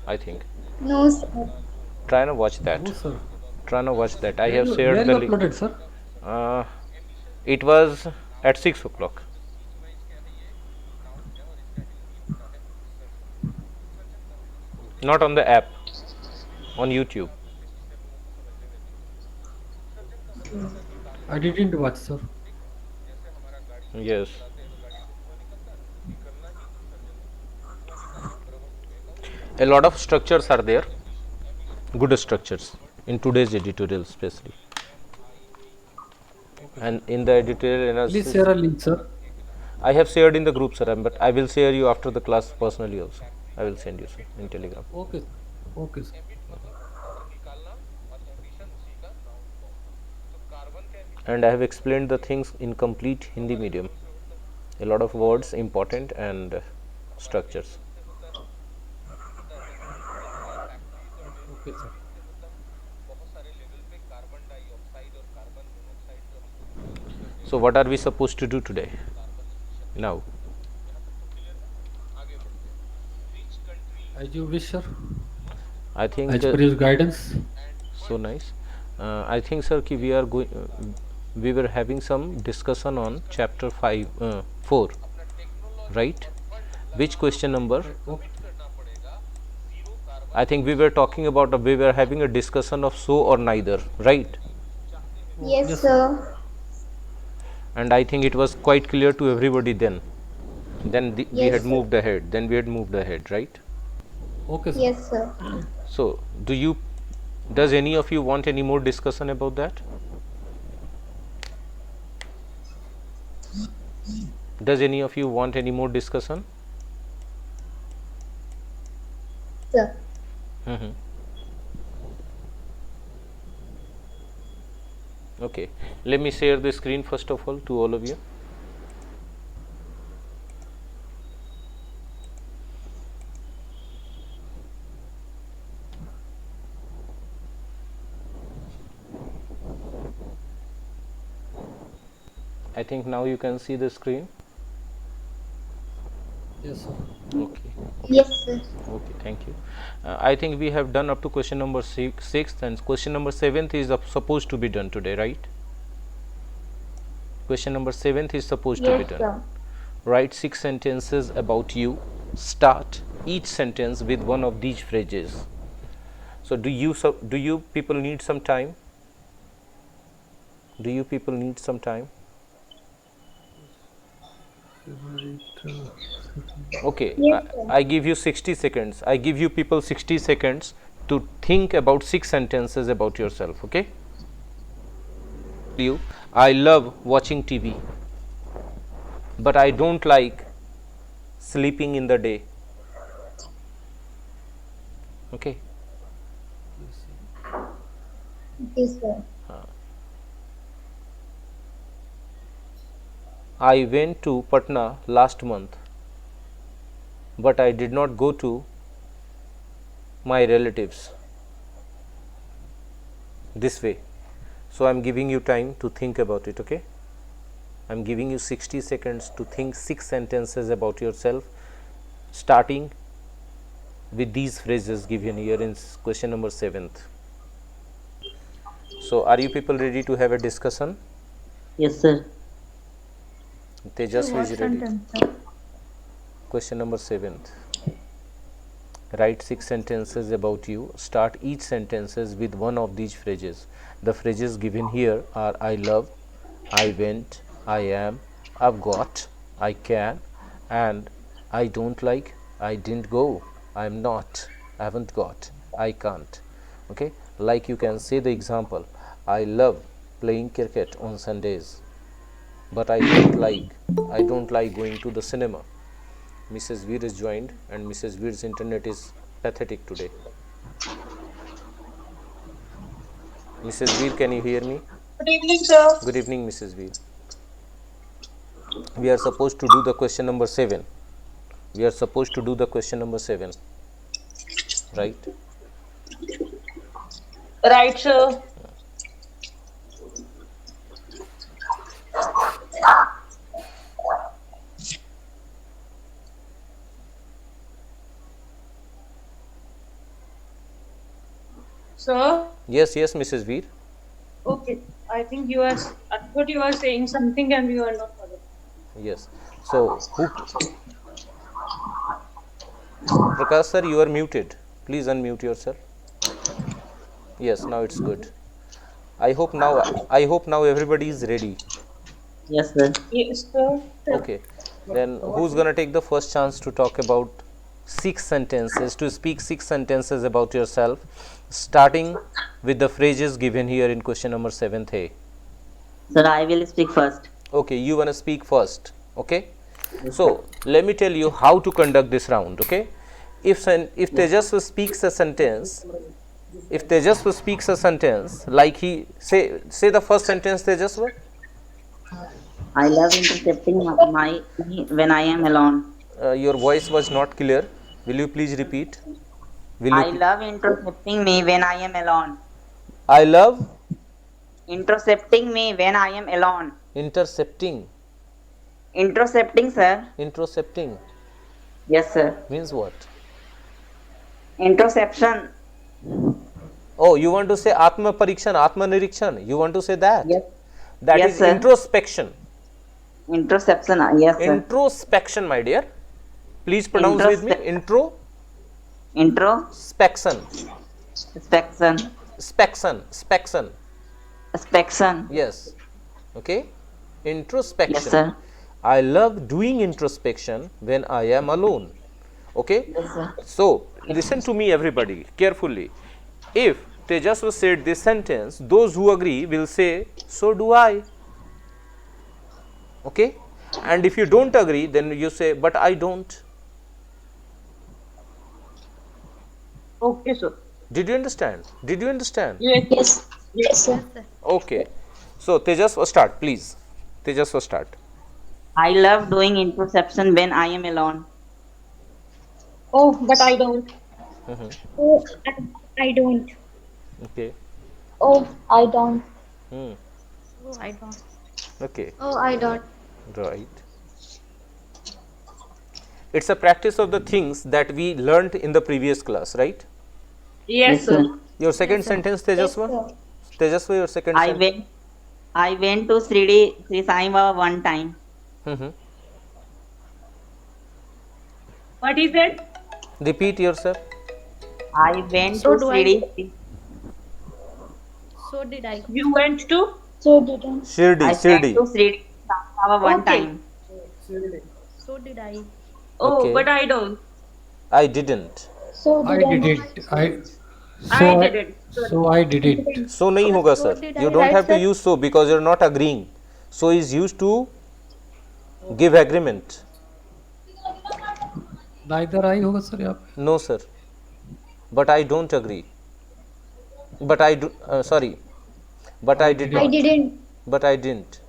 I think. No, sir. Try to watch No, that. sir. Try to watch that. I have Where shared you the link. uploaded, sir? Uh, it was at 6 o'clock. Not on the app, on YouTube. I didn't watch, sir. Yes. A lot of structures are there, good structures in today's editorial, especially. Okay, sir. And in the editorial Please analysis, share a link, sir. I have shared in the group, sir, but I will share you after the class personally also. I will send you, sir, in Telegram. Okay, sir. Okay, sir. And I have explained the things in complete Hindi medium. A lot of words important and structures. Okay, sir. So what are we supposed to do today? Now, As you wish, sir. I think As per your guidance. so nice. I think, sir, ki we are going. We were having some discussion on chapter 5, 4, right? Which question number? Okay. I think we were talking about. We were having a discussion of so or neither, right? Oh, Yes, yes, sir. sir. And I think it was quite clear to everybody then. We had Yes, sir. moved ahead. Then we had moved ahead, right? Okay, sir. Yes, sir. So, does any of you want any more discussion about that? Does any of you want any more discussion? Sir. Mhm. Okay, let me share the screen first of all to all of you. I think now you can see the screen. Yes, sir. Okay, okay, Yes, sir. okay. Thank you. I think we have done up to question number six, and question number seventh is supposed to be done today, right? Question number seventh is supposed to be Yes, done. sir. Write 6 sentences about you. Start each sentence with one of these phrases. So, do you people need some time? Do you people need some time? Favorite. Okay, Yes, sir. I give you 60 seconds. I give you people 60 seconds to think about 6 sentences about yourself. Okay? You, I love watching TV, but I don't like sleeping in the day. Okay? Yes, sir. Yes, sir. I went to Patna last month, but I did not go to my relatives this way. So, I am giving you time to think about it. Okay? I am giving you 60 seconds to think 6 sentences about yourself, starting with these phrases given here in question number 7th. So, are you people ready to have a discussion? Yes, sir. Sir, Tejasvi what is ready. sentence, sir? Question number 7th. Write 6 sentences about you. Start each sentences with one of these phrases. The phrases given here are I love, I went, I am, I've got, I can, and I don't like, I didn't go, I'm not, I haven't got, I can't. Okay, like you can say the example, I love playing cricket on Sundays, but I don't like going to the cinema. Mrs. Veer is joined, and Mrs. Veer's internet is pathetic today. Mrs. Veer, can you hear me? Good evening, sir. Good evening, Mrs. Veer. We are supposed to do the question number 7. We are supposed to do the question number 7, right? Right, sir. Sir. Yes, yes, Mrs. Veer. Okay. I think you are. I thought you were saying something and you are not following. Yes. So, who? Prakash sir, you are muted. Please unmute yourself. Yes, now it's good. I hope now. I hope now everybody is ready. Yes, sir. Yes, sir. Okay. Then who's gonna take the first chance to talk about 6 sentences, to speak 6 sentences about yourself, starting with the phrases given here in question number 7th A. Sir, I will speak first. Okay, you wanna speak first. Okay. So let me tell you how to conduct this round. Okay. If Tejaswa speaks a sentence, like he say the first sentence, Tejaswa. I love intercepting me when I am alone. Your voice was not clear. Will you please repeat? Will I you? love intercepting me when I am alone. I love Intercepting me when I am alone. intercepting. Intercepting, sir. Intercepting Yes, sir. means what? Interception. Oh, you want to say Atma Parikshan, Atma Nirikshan. You want to say that? Yes. That Yes, is sir. introspection. Interception. Yes, sir. Introspection, my dear. Please pronounce with me. Introspection. Inspection. Spection. Inspection. Yes. Okay. Introspection. Yes, sir. I love doing introspection when I am alone. Okay. Yes, sir. So listen to me, everybody, carefully. If Tejaswa said this sentence, those who agree will say, so do I. Okay. And if you don't agree, then you say, but I don't. Okay, sir. Did you understand? Did you understand? Yes. Yes. Yes, sir. Okay. So Tejaswa, start, please. Tejaswa, start. I love doing interception when I am alone. Oh, but I don't. Oh, I don't. Okay. Oh, I don't. Hmm. Oh, I don't. Okay. Oh, I don't. Right. It's a practice of the things that we learnt in the previous class, right? Yes, sir. Your second sentence, Tejaswa? sir. Tejaswa, your second I sentence. went to Sri Sai Baba one time. What is it? Repeat yourself. I went So to do I. Sri. So did I. You went to? So did I. Shirdi, I went Shirdi. to Sri Sai Baba one Okay. time. So did I. Oh, Okay. but I don't. I didn't. So I did I. did it. I did it. So I did it. So nahi hoga, So sir. did You I don't write, have to sir? use so because you're not agreeing. So is used to give agreement. Neither I होगा sir यहाँ पे. No, sir. But I don't agree. But I do. Sorry. But I did I not. didn't. But I didn't.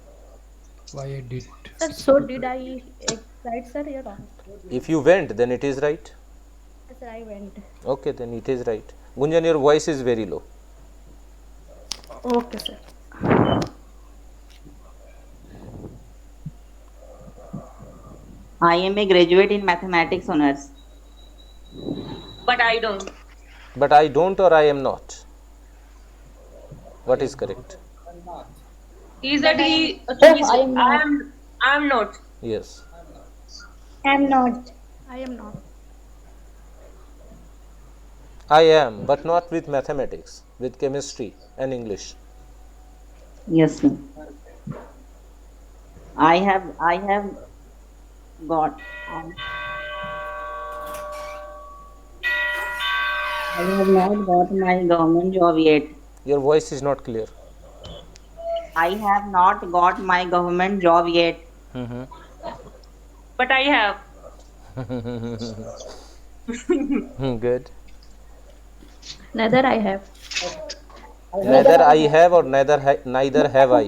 Why I did. Sir, so did I. Right, sir? You're wrong. If you went, then it is right. Sir, I went. Okay, then it is right. Gunjan, your voice is very low. Okay, sir. I am a graduate in mathematics honors. But I don't. But I don't or I am not. What is correct? He said he. I am not. I am not. Yes. I'm not. I am not. I am, but not with mathematics, with chemistry and English. Yes, sir. I have got. I have not got my government job yet. Your voice is not clear. I have not got my government job yet. But I have. Good. Neither I have. Neither I have or neither have I. Neither have I.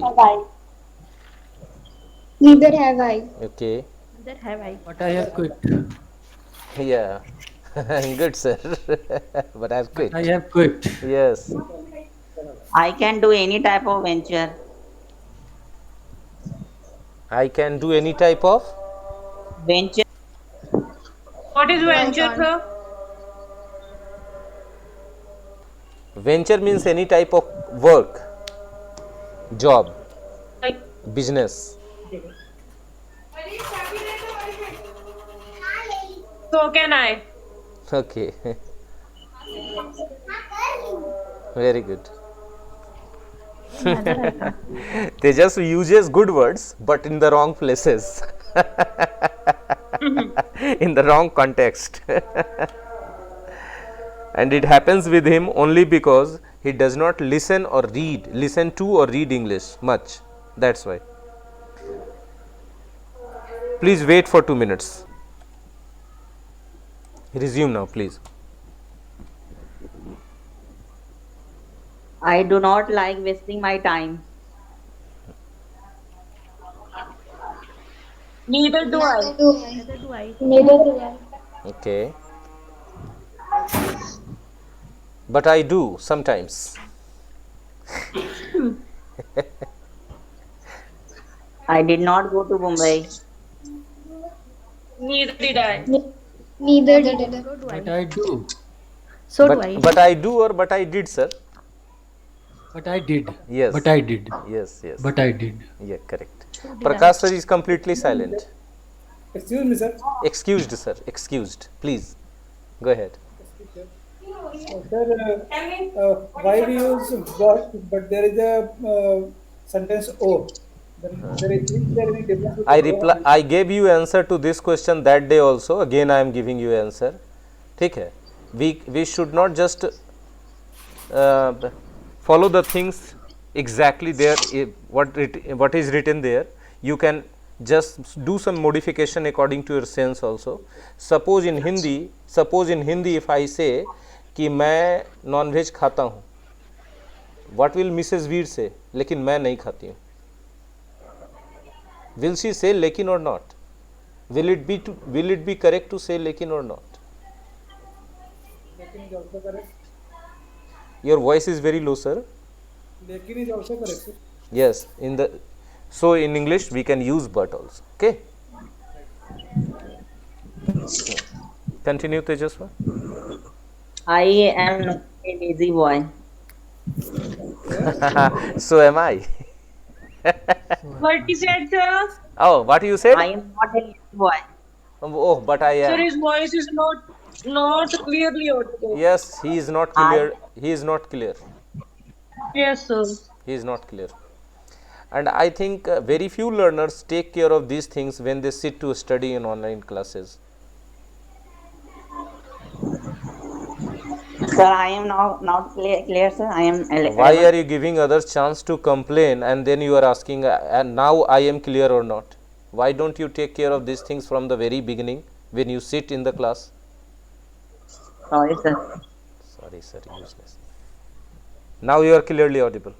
Okay. Neither have I. But I have quit. Yeah. Good, sir. But I've quit. I have quit. Yes. I can do any type of venture. I can do any type of. Venture. What is venture, sir? Venture means any type of work, job, Like, business. so can I. Okay. Very good. Neither I can. Tejas uses good words but in the wrong places. In the wrong context. And it happens with him only because he does not listen to or read English much. That's why. Please wait for 2 minutes. Resume now, please. I do not like wasting my time. Neither do I. Neither do I. Neither do I. Okay. But I do sometimes. I did not go to Mumbai. Neither did I. Neither did I. So do But I. I do. So do I. But I do or but I did, sir. But I did. Yes. But I did. Yes, yes. But I did. Yeah, correct. So did Prakash sir is completely silent. Excuse me, sir. Excused, sir. Excused. Please go ahead. Sir, why we use but there is a sentence O. Is there any difference? I gave you answer to this question that day also. Again, I am giving you answer. ठीक है. We should not just follow the things exactly there. What is written there. You can just do some modification according to your sense also. Suppose in Hindi if I say कि मैं non veg खाता हूँ, what will Mrs. Veer say? लेकिन मैं नहीं खाती हूँ. Will she say लेकिन or not? Will it be correct to say लेकिन or not? Lekin is also correct. Your voice is very low, sir. Lekin is also correct, sir. Yes, so in English we can use but also. Okay. Continue, Tejaswa. I am not a lazy boy. So am I. What he said, sir? Oh, what you said? I am not a lazy boy. Oh, but I Sir, am. his voice is not clearly audible. Yes, he is not clear. He is not clear. Yes, sir. He is not clear. And I think very few learners take care of these things when they sit to study in online classes. Sir, I am not clear, sir. I am. Why are you giving others chance to complain and then you are asking and now I am clear or not? Why don't you take care of these things from the very beginning when you sit in the class? Sorry, sir. Sorry, sir, useless. Now you are clearly audible.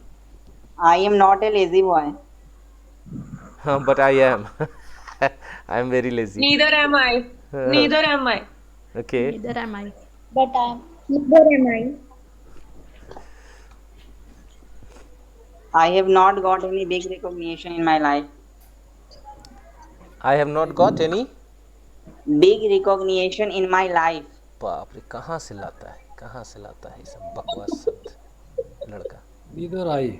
I am not a lazy boy. But I am. I am very lazy. Neither am I. Neither am I. Okay. Neither am I. But neither am I. I have not got any big recognition in my life. I have not got any. Big recognition in my life. बाप रे, कहाँ से लाता है ये सब बकवास शब्द लड़का. Neither I.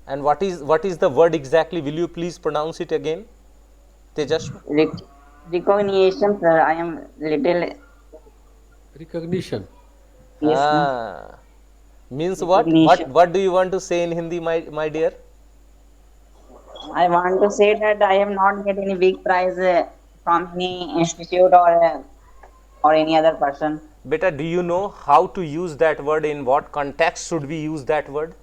And what is the word exactly? Will you please pronounce it again, Tejashwa? Recognition, sir. I am little. Recognition. Yes, Ah, means what? Recognition. What do you want to say in Hindi, my dear? I want to say that I have not get any big prize from any institute or any other person. Beta, do you know how to use that word? In what context should we use that word?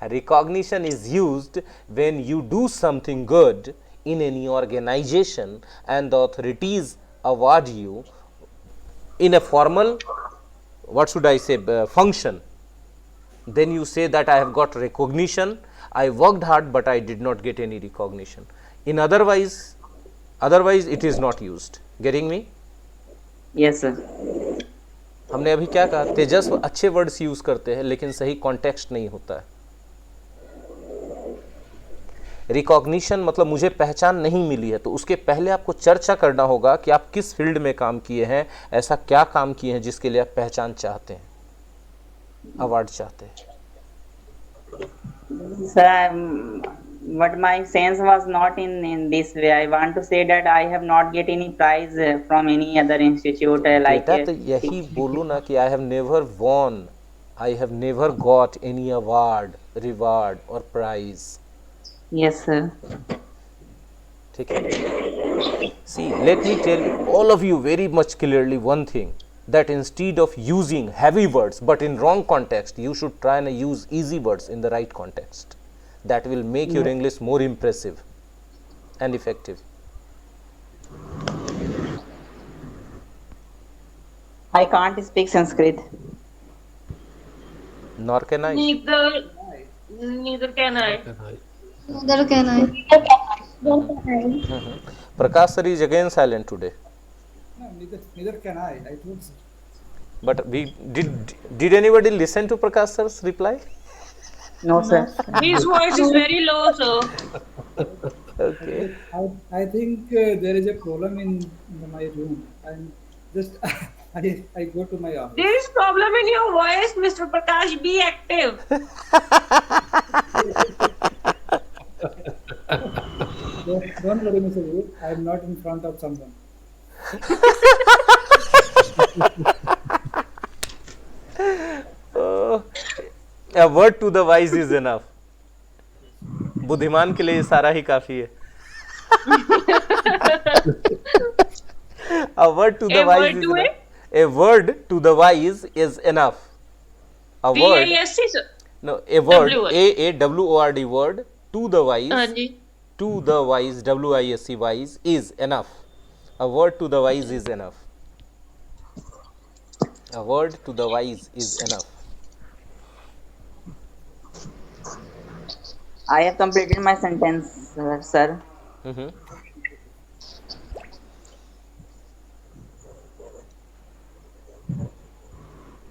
Recognition is used when you do something good in any organization and the authorities award you in a formal, what should I say, function. Then you say that I have got recognition, I worked hard but I did not get any recognition. In otherwise it is not used. Getting me? Yes, sir. हमने अभी क्या कहा, तेजस्व अच्छे words use करते हैं लेकिन सही context नहीं होता है. रिकॉग्निशन मतलब मुझे पहचान नहीं मिली है, तो उसके पहले आपको चर्चा करना होगा कि आप किस फील्ड में काम किए हैं, ऐसा क्या काम किए हैं जिसके लिए आप पहचान चाहते हैं, अवार्ड चाहते हैं. Sir, but my sense was not in this way. I want to say that I have not get any prize from any other institute like. बेटा तो यही बोलो ना कि I have never won, I have never got any award, reward और prize. Yes, sir. ठीक है. See, let me tell all of you very much clearly one thing, that instead of using heavy words but in wrong context, you should try and use easy words in the right context. That will make your English more impressive and effective. I can't speak Sanskrit. Nor can I. Neither can I. And I. Neither can I. Prakash sir is again silent today. No, neither can I. I told sir. But we did anybody listen to Prakash sir's reply? No, sir. His voice is very low, sir. Okay. I think there is a problem in my room. And just I go to my office. There is problem in your voice, Mr. Prakash. Be active. Don't worry, Mr. Guru. I am not in front of someone. A word to the wise is enough. बुद्धिमान के लिए सारा ही काफी है. A word to the A wise word is to enough. A word to the wise is enough. A word, VISC, sir. no, a word, W-word. A-W-O-R-D word, to the wise, हाँ जी. to the wise, W-I-S-E, wise is enough. A word to the wise is enough. A word to the wise is enough. I have completed my sentence, sir. Mhm.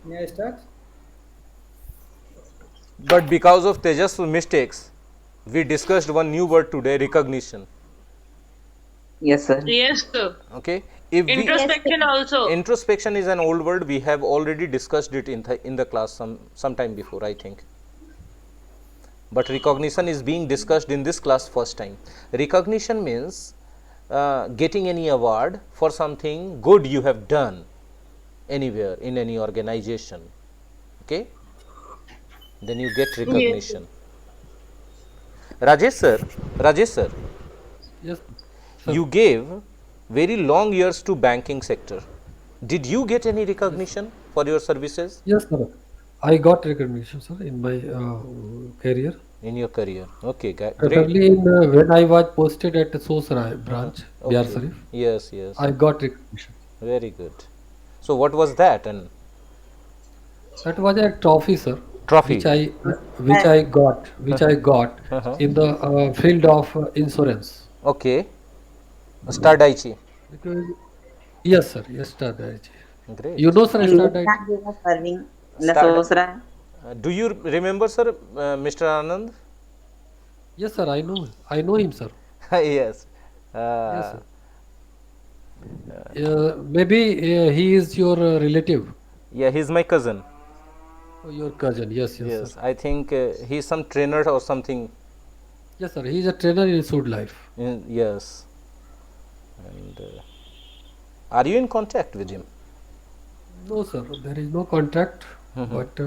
May I start? But because of Tejas's mistakes, we discussed one new word today, recognition. Yes, sir. Yes, sir. Okay. If we, Introspection also. introspection is an old word, we have already discussed it in the class some time before, I think. But recognition is being discussed in this class first time. Recognition means getting any award for something good you have done anywhere in any organization. Okay, then you get recognition. Rajesh sir, Yes. Sir. you gave very long years to banking sector. Did you get any recognition for your services Yes, sir. I got recognition, sir, in my career. in your career? Okay, great. Preferably in, when I was posted at Sosarai branch, Bihar Okay. Sharif, Yes, I got recognition. very good. So what was that? And That was a trophy, sir, trophy. which I got Uh-huh. in the field of insurance. Okay, Star Daiichi. Because yes, sir, yes, Star Daiichi. Great. You know, sir, In Star which Daiichi. branch you are serving? In the Start- Sosra? Do you remember, sir, Mr. Anand? Yes, sir, I know him, sir. Yes. Yes, sir. Maybe he is your relative, Yeah, he's my cousin. or your cousin. Yes, Yes, sir. I think he's some trainer or something. Yes, sir. He is a trainer in Sud Life. Yes. And are you in contact with him? No, sir. There is no contract, but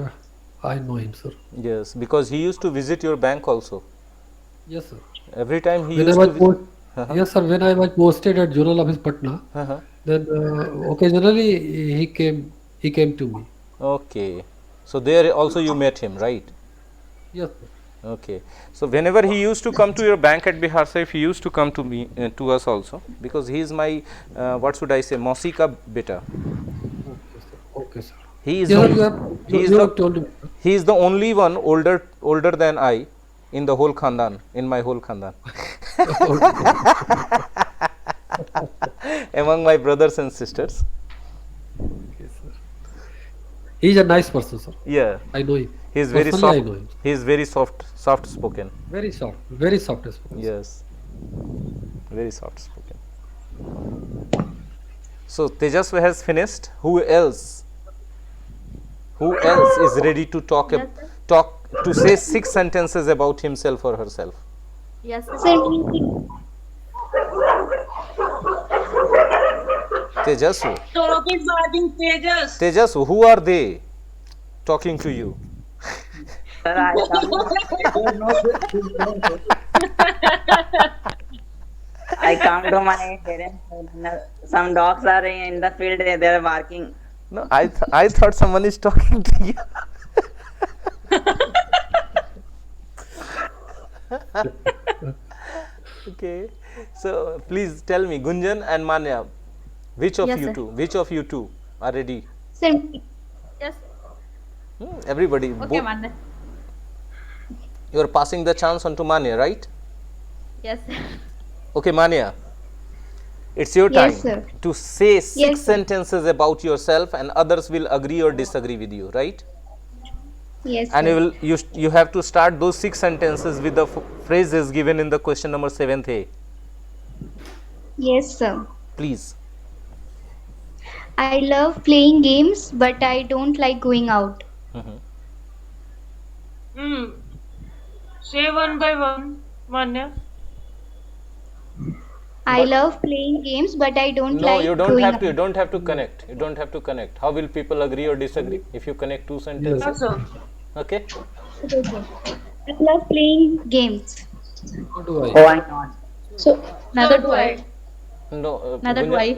I know him, sir. Yes, because he used to visit your bank also. Yes, sir. Every time he When I used was to visit. yes, sir. When I was posted at Zonal Office Patna, Uh-huh. then occasionally he came to me. Okay. So there also you met him, right? Yes, sir. Okay. So whenever he used to come to your bank at Bihar Sharif, he used to come to me, to us also, because he is my, what should I say, Mausi ka beta. Okay, sir. Okay, sir. He is Yes, sir, he is you the have told me. he is the only one older than I in the whole khandan, in my whole khandan. Among my brothers and sisters. Okay, sir. He is a nice person, sir. Yeah. I know him. He is very Personally, I soft. know him. He is very soft spoken. Very soft spoken. Yes, very soft spoken. So Tejasvi has finished. Who else? Who else is ready to talk Yes, sir. to say 6 sentences about himself or herself? Yes, sir. Sir, me. Tejasvi. Talk is starting Tejas. Tejasvi, who are they talking to you? Sir, I come to They know his name, sir. I come to my parents. Some dogs are in the field. They are barking. No, I thought someone is talking to you. Okay, so please tell me, Gunjan and Manya, which of Yes, you sir. two? Which of you two are ready? Sir, me. Yes. Everybody. Okay, Manya. You are passing the chance on to Manya, right? Yes. Okay, Manya. It's your time Yes, sir. to say 6 Yes, sir. sentences about yourself, and others will agree or disagree with you, right? Yes, And sir. you have to start those 6 sentences with the phrases given in the question number 7th A. Yes, sir. Please. I love playing games, but I don't like going out. Say one by one, Manya. I love playing games, but I don't No, like you don't going have out. to. You don't have to connect. You don't have to connect. How will people agree or disagree if you connect 2 sentences? Yes, sir. Okay. Okay, sir. I love playing games. So do I. Oh, I not. So, Neither So do do I. I. No, Neither do I.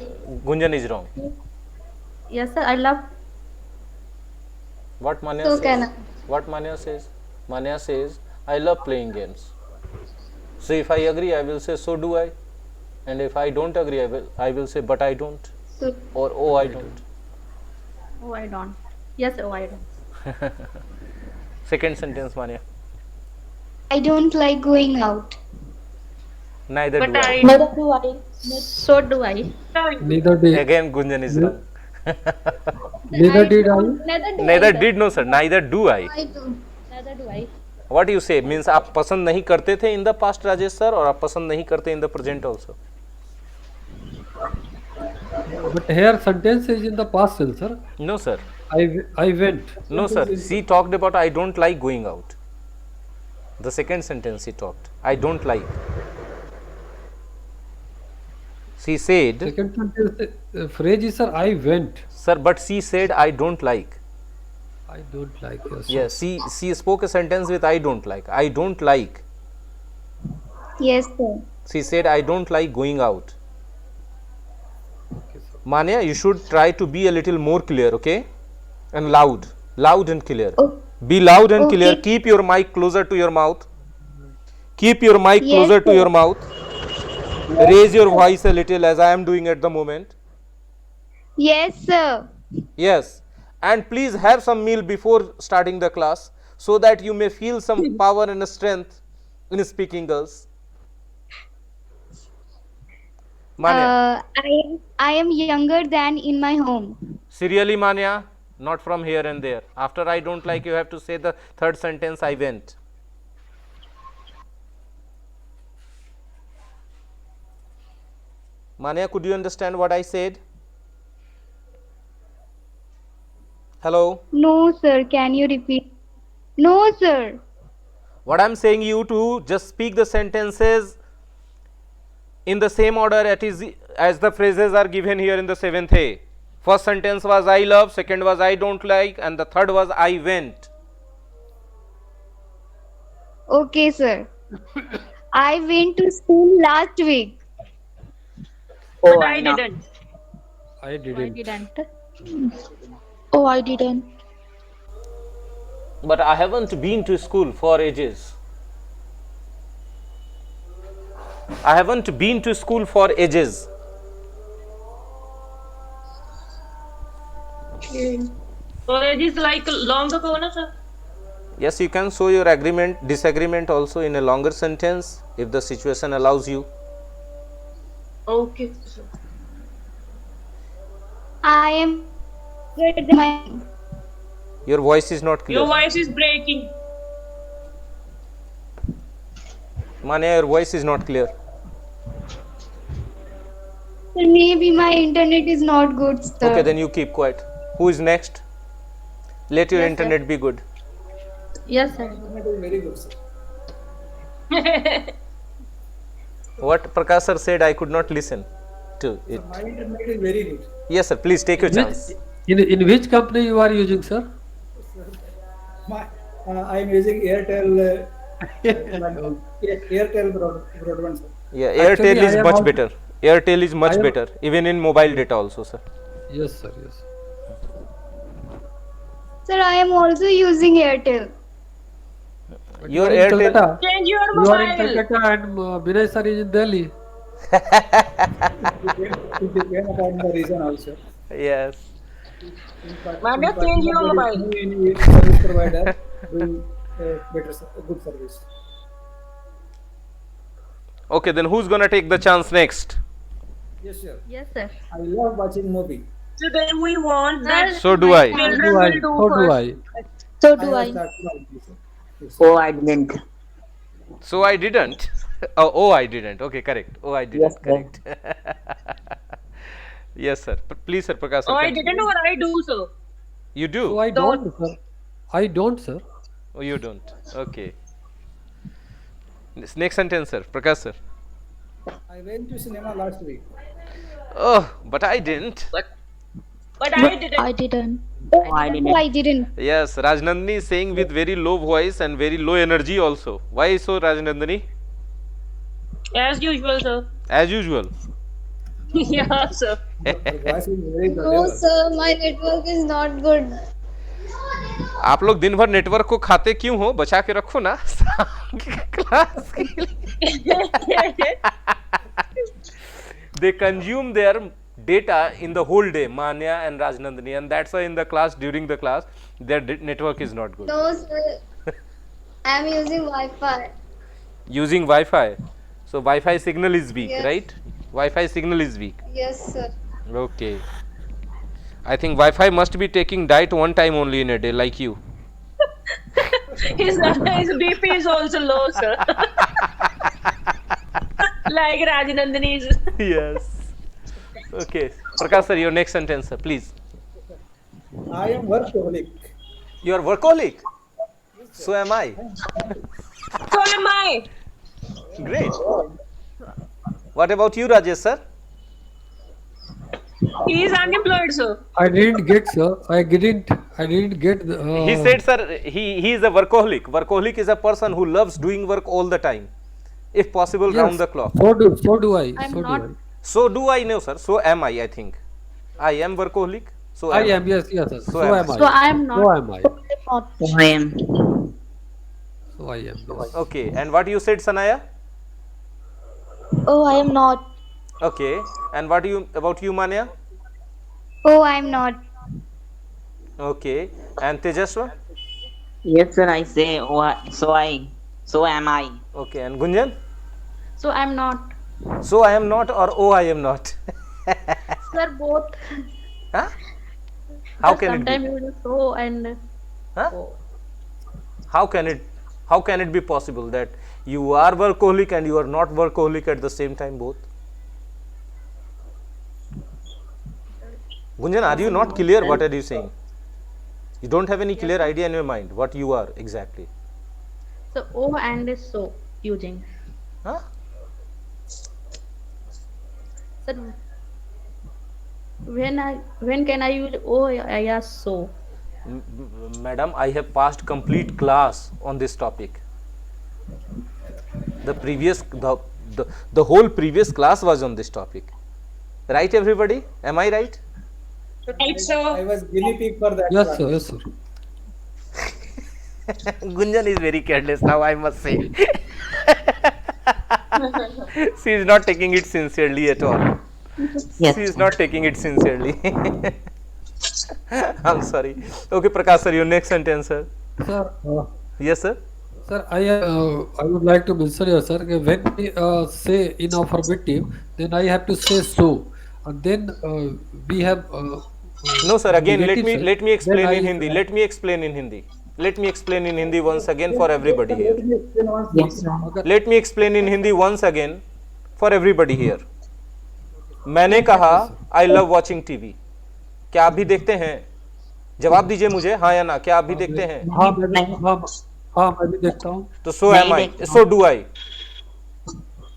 Gunjan is wrong. Yes, sir. I love. What Manya so says? can I? What Manya says? Manya says, I love playing games. So if I agree, I will say, so do I. And if I don't agree, I will say, but I don't. So, Or, oh, I don't. Oh, I don't. Yes, oh, I don't. Second sentence, Manya. I don't like going out. Neither But do I. I. Neither do I. So do I. Neither did. Again, Gunjan is wrong. Neither did I. Neither do Neither I. sir. did, no sir. Neither do I. I do. Neither do I. What you say? Means आप पसंद नहीं करते थे in the past, Rajesh sir, और आप पसंद नहीं करते in the present also. But here sentence is in the past tense, sir. No sir. I went. No sir. She talked about I don't like going out. The second sentence she talked. I don't like. She said, Second sentence phrase is, sir, I went. sir, but she said I don't like. I don't like. Yes. Yes, she spoke a sentence with I don't like. I don't like. Yes, sir. She said I don't like going out. Okay, sir. Manya, you should try to be a little more clear, okay? And loud and clear. Oh, Be loud and clear. Okay. Keep your mic closer to your mouth. Keep your mic Yes, closer to sir. your mouth. Raise your voice a little as I am doing at the moment. yes, sir. Yes. And please have some meal before starting the class so that you may feel some power and strength in speaking, girls. Manya. I am younger than in my home. Serially, Manya? Not from here and there. After I don't like, you have to say the third sentence, I went. Manya, could you understand what I said? Hello? No, sir. Can you repeat? No, sir. What I am saying you to just speak the sentences in the same order as the phrases are given here in the 7th A. First sentence was I love, second was I don't like, and the third was I went. Okay, sir. I went to school last week. Oh, But I not. didn't. I I didn't. didn't. Oh, I didn't. But I haven't been to school for ages. I haven't been to school for ages. So it is like long ago, na sir? Yes, you can show your disagreement also in a longer sentence if the situation allows you. Okay, sir. I am younger than my Your voice is not clear. Your voice is breaking. Manya, your voice is not clear. Maybe my internet is not good, sir. Okay, then you keep quiet. Who is next? Let your Yes, sir. internet be good. Yes, sir. Internet is very good, sir. What Prakash sir said, I could not listen to it. My internet is very good. Yes, sir. Please take your chance. In which company you are using, sir? I am using Airtel. Airtel broadband, sir. Yeah, Actually, Airtel is I am much also- better. Airtel is much I am- better, even in mobile data also, sir. Yes, sir. Yes. Sir, I am also using Airtel. But Your you are in Airtel- Calcutta. Change your You are in mobile. Calcutta and Binay sir is in Delhi. It depends upon the region also. Yes. Manya, change your mobile. Any service provider doing good service. Okay, then who's gonna take the chance next? Yes, sir. Yes, sir. I love watching movie. So then we want that. So do I. So Children do I. will do So do first. I. So do I I. have started like this, sir. Yes. Oh, I didn't. So I didn't. Oh, I didn't. Okay, correct. Oh, I didn't. Yes, sir. Correct. Yes, sir. Please, sir, Prakash sir. Oh, I continue. didn't know what I do, sir. You do? So I don't, sir. I don't, sir. Oh, you don't. Okay. This next sentence, sir. Prakash sir. I went to cinema last week. Oh, but I didn't. But I didn't. I didn't. Oh, I didn't. I didn't. Yes, Rajnandani is saying with very low voice and very low energy also. Why so, Rajnandani? As usual, sir. As usual. Yeah, sir. The voice is very No, audible. sir, my network is not good. आप लोग दिन भर network को खाते क्यों हो? बचा के रखो ना क्लास के लिए. They consume their data in the whole day, Manya and Rajnandani, and that's why in the class, during the class, their network is not good. No, sir. I am using Wi-Fi. Using Wi-Fi, so Wi-Fi signal is weak, Yes. right? Wi-Fi signal is weak. Yes, sir. Okay. I think Wi-Fi must be taking diet one time only in a day, like you. His BP is also low, sir. Like Rajnandani's. Yes. Okay. Prakash sir, your next sentence, sir, please. I am workaholic. You are workaholic. So am I. So am I. Great. What about you, Rajesh sir? He is unemployed, sir. I didn't get, sir. I didn't get the. He said, sir, he is a workaholic. Workaholic is a person who loves doing work all the time, if possible, yes, round the clock. So do I. I'm So not- do So do I know, sir. So am I think. I am workaholic. So I. I am. Yes, yes, sir. So am I. So I am not. So am I. Not. Oh, I am. So I am. Yes. Okay. And what you said, Sanaya? Oh, I am not. Okay. And what about you, Manya? Oh, I am not. Okay. And Tejaswa? Yes, sir. I say. Oh, so am I. Okay. And Gunjan? So I am not. So I am not, or oh I am not. Sir, both. Huh? How Sir, can it sometimes be? you will so and Huh? How can it be possible that you are workaholic and you are not workaholic at the same time both? Gunjan, are you not clear? What are you saying? You don't have any clear idea in your mind what you are exactly. so O and so using. Huh? Sir, when can I use O? Yes, so. Madam, I have passed complete class on this topic. The whole previous class was on this topic. Right, everybody? Am I right? Right, I sir. was guinea pig for that. Yes, class. sir. Yes, sir. Gunjan is very careless now, I must say. She is not taking it sincerely at all. Yes. She is not taking it sincerely. I'm sorry. Okay, Prakash sir, your next sentence, sir. Sir, Yes, sir. sir, I would like to mention here, sir, that when we say in affirmative, then I have to say so, and then we have No, sir. Again, negative, sir, let me explain then in I- Hindi. Let me explain in Hindi. Let me explain in Hindi once again for everybody here. Let me explain once. Yes, sir. अगर Let me explain in Hindi once again for everybody here. मैंने कहा I love watching TV. क्या आप भी देखते हैं? जवाब दीजिए मुझे, हाँ या ना, क्या आप भी देखते हैं? हाँ मैं भी देखता हूँ। तो so am I, so do I.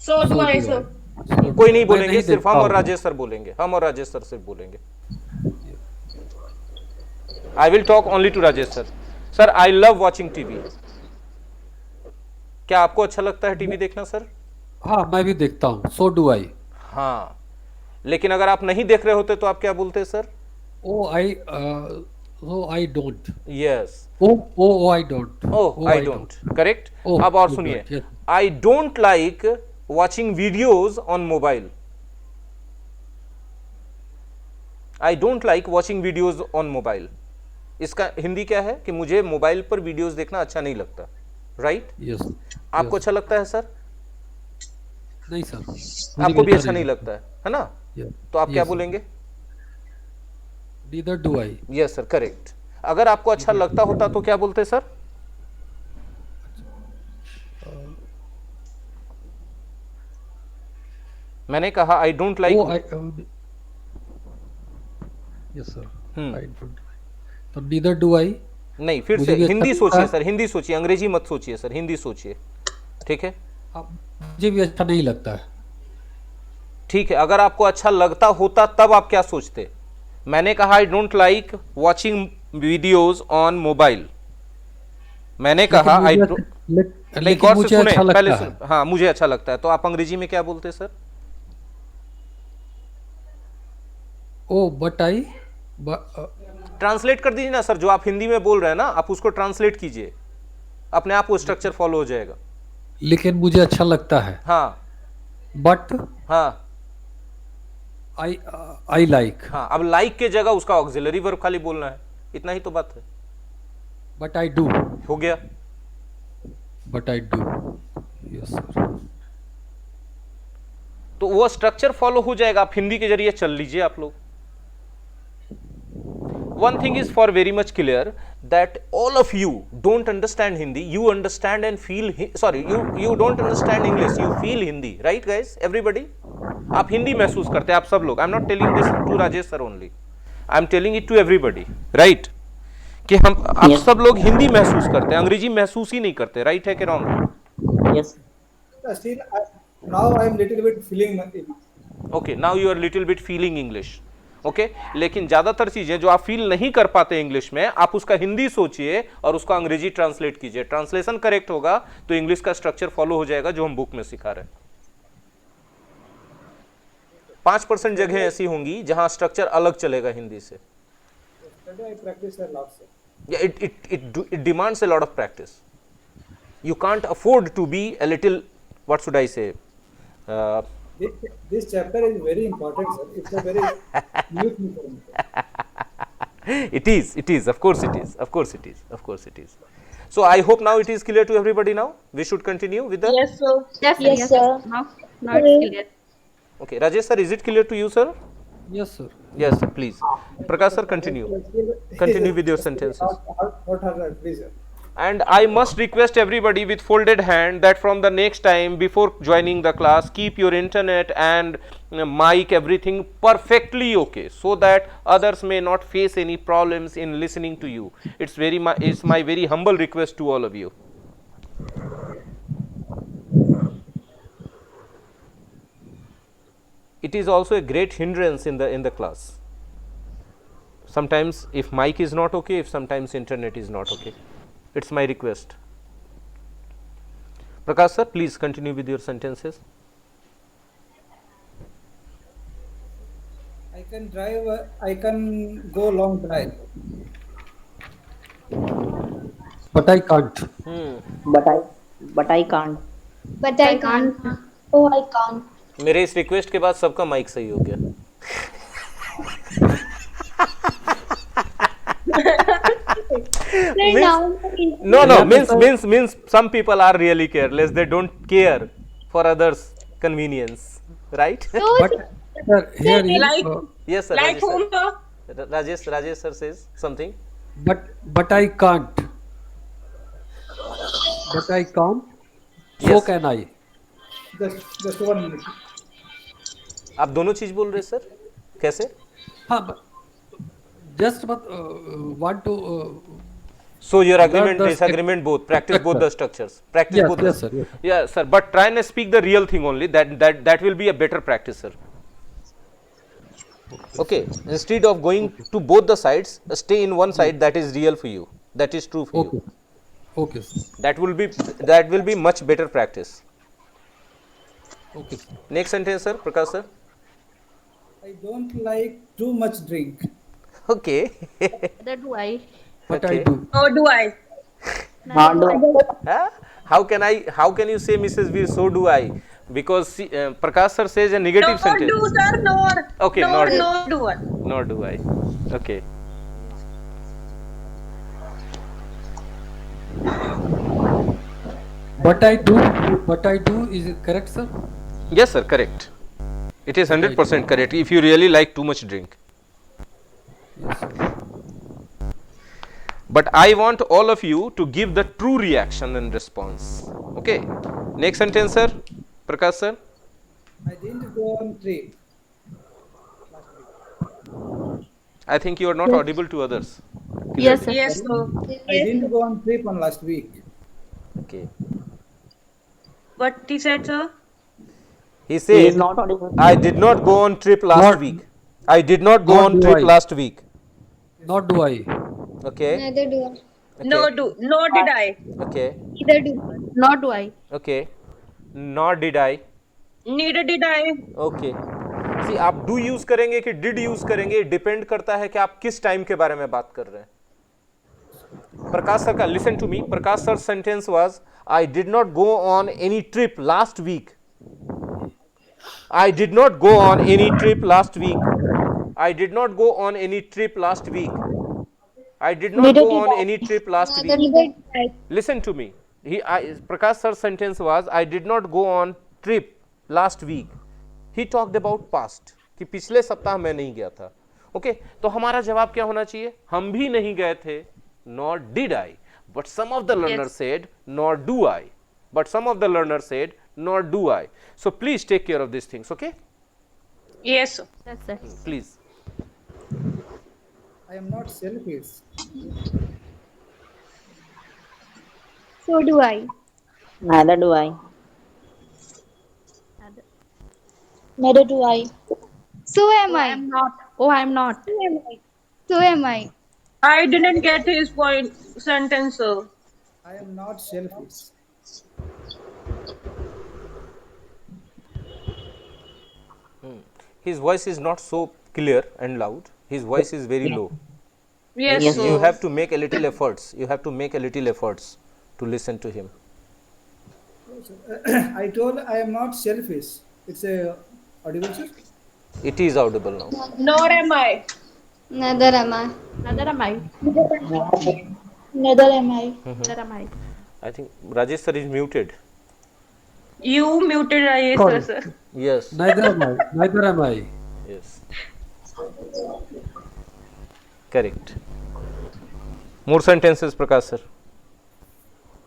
So do I, sir. कोई नहीं बोलेंगे, नहीं सिर्फ हम देखता और हूँ। राजेश सर बोलेंगे, हम और राजेश सर सिर्फ बोलेंगे। I will talk only to Rajesh sir. Sir, I love watching TV. क्या आपको अच्छा लगता है टीवी देखना सर? हाँ मैं भी देखता हूँ, so do I. हाँ, लेकिन अगर आप नहीं देख रहे होते तो आप क्या बोलते sir? I don't. Yes. I don't. Oh, I don't. Correct. Oh, अब और you सुनिए, don't, yes. I don't like watching videos on mobile. I don't like watching videos on mobile. इसका हिंदी क्या है कि मुझे मोबाइल पर वीडियोस देखना अच्छा नहीं लगता, राइट? Yes. आपको अच्छा लगता है सर? नहीं सर। आपको भी अच्छा नहीं लगता है ना? Yeah. तो आप क्या Yes, sir. बोलेंगे? Neither do I. Yes sir, correct. अगर आपको अच्छा लगता होता तो क्या बोलते सर? मैंने कहा I don't like. Yes sir. Hmm. I don't. तो neither do I. नहीं, फिर मुझे से भी अच्छा हिंदी लगता सोचिए है। सर, हिंदी सोचिए, अंग्रेजी मत सोचिए सर, हिंदी सोचिए, ठीक है? मुझे भी अच्छा नहीं लगता है। ठीक है, अगर आपको अच्छा लगता होता तब आप क्या सोचते? मैंने कहा I don't like watching videos on mobile. मैंने कहा आई लेकिन गौर से मुझे सुने, अच्छा पहले लगता सुन, है। हाँ मुझे अच्छा लगता है, तो आप अंग्रेजी में क्या बोलते sir? Oh but I translate कर दीजिए ना सर, जो आप हिंदी में बोल रहे हैं ना, आप उसको ट्रांसलेट कीजिए, अपने आप वो स्ट्रक्चर फॉलो हो जाएगा। लेकिन मुझे अच्छा लगता है। हाँ बट हाँ आई लाइक। हाँ, अब लाइक के जगह उसका ऑक्सिलरी वर्ब खाली बोलना है, इतना ही तो बात है। But I do. हो गया। But I do. Yes sir. तो वो स्ट्रक्चर फॉलो हो जाएगा, आप हिंदी के जरिए चल लीजिए आप लोग। One thing is for very much clear that all of you don't understand Hindi, you understand and feel, sorry, you don't understand English, you feel Hindi, right guys, everybody? आप हिंदी महसूस करते हैं, आप सब लोग। I'm not telling this to Rajesh sir only, I'm telling it to everybody, right? कि हम आप सब लोग हिंदी महसूस करते हैं, अंग्रेजी महसूस ही नहीं करते, राइट है कि wrong? Yes. Still, now I am little bit feeling it. Okay, now you are little bit feeling English, okay. लेकिन ज्यादातर चीजें जो आप फील नहीं कर पाते इंग्लिश में, आप उसका हिंदी सोचिए और उसका अंग्रेजी ट्रांसलेट कीजिए। ट्रांसलेशन करेक्ट होगा तो इंग्लिश का स्ट्रक्चर फॉलो हो जाएगा जो हम बुक में सिखा रहे हैं। 5% जगह ऐसी होंगी जहां स्ट्रक्चर अलग चलेगा हिंदी से। Today I practice a lot, sir. Yeah, it demands a lot of practice. You can't afford to be a little, what should I say? This chapter is very important, sir. It's a very new thing for me. It is, of course it is, of course it is, of course it is. So I hope now it is clear to everybody now. We should continue with the. Yes, sir. Yes, sir. Now it's clear. Okay, Rajesh sir, is it clear to you, sir? Yes sir. Yes, sir, please. Prakash sir, continue. Continue with your sentences. What are that, please, sir? And I must request everybody with folded hand that from the next time before joining the class, keep your internet and mic everything perfectly okay, so that others may not face any problems in listening to you. It's my very humble request to all of you. It is also a great hindrance in the class. Sometimes if mic is not okay, if sometimes internet is not okay. It's my request. Prakash sir, please continue with your sentences. I can drive. I can go long drive. But I can't. But I can't. But I can't. Oh, I can't. मेरे इस request के बाद सबका mic सही हो गया। No, means some people are really careless. They don't care for others' convenience, right? But sir here Like- Yes sir. Like Rajesh sir. whom, sir? Rajesh sir says something. But I can't. But I can't. So Yes. can I. Just 1 minute. आप दोनों चीज बोल रहे sir, कैसे? हाँ, just want to So your learn agreement, the disagreement, both practice both the structures. Practice Yes, both. yes, the, sir, yes. Yeah, sir. But try and speak the real thing only. That will be a better practice, sir. Okay. Instead of going to both the sides, stay in one side that is real for you. That is true for Okay. you. Okay, sir. That will be much better practice. Okay, sir. Next sentence, sir. Prakash sir. I don't like too much drink. Okay. Neither do I. But Okay. I do. So do I. Neither do I. Huh? How can you say Mrs. V? So do I? Because Prakash sir says a negative Nor sentence. do, sir, nor. Okay, Nor nor do I. Nor do I. Okay. But I do. But I do. Is it correct, sir? Yes, sir. Correct. It is 100% correct. If you really like too much drink. Yes, sir. But I want all of you to give the true reaction and response. Okay. Next sentence, sir. Prakash sir. I didn't go on trip. I think you are not audible to others. Yes, sir. Yes, sir. I didn't go on trip on last week. Okay. What he said, sir? He He is said, not audible. I did not go on trip last Not- week. I did not go Nor on do trip I. last week. Nor do I. Okay. Neither do I. Okay. Nor did I. Okay. Neither do. Nor do I. Okay. Nor did I. Neither did I. Okay see आप do use करेंगे कि did use करेंगे, depend करता है कि आप किस time के बारे में बात कर रहे हैं. प्रकाश सर का listen to me. Prakash sir sentence was I did not go on any trip last week. I did not go on any trip last week. I did not go on any trip last week. I did not go on any trip last week. Neither do I. Listen to me. Prakash sir's sentence was, I did not go on trip last week. He talked about past. कि पिछले सप्ताह मैं नहीं गया था. Okay, तो हमारा जवाब क्या होना चाहिए? हम भी नहीं गए थे. Nor did I. But some of the learners said, nor do I. But some of the learners said, nor do I. So please take care of these things. Okay? Yes, sir. Yes, sir. Please. I am not selfish. So do I. Neither do I. Neither do I. So am I. I'm not. Oh, I'm not. So am I. So am I. I didn't get his point sentence, sir. I am not selfish. His voice is not so clear and loud. His voice is very low. Yes, Yes, sir. You have to make a little efforts. You have to make a little efforts to listen to him. I told I am not selfish. It's a audible, sir. It is audible now. Nor am I. Neither am I. Neither am I. Neither am I. Neither am I. I think Rajesh sir is muted. You muted Rajesh, sir. Yes. Neither am I. Neither am I. Yes. Correct. More sentences, Prakash sir.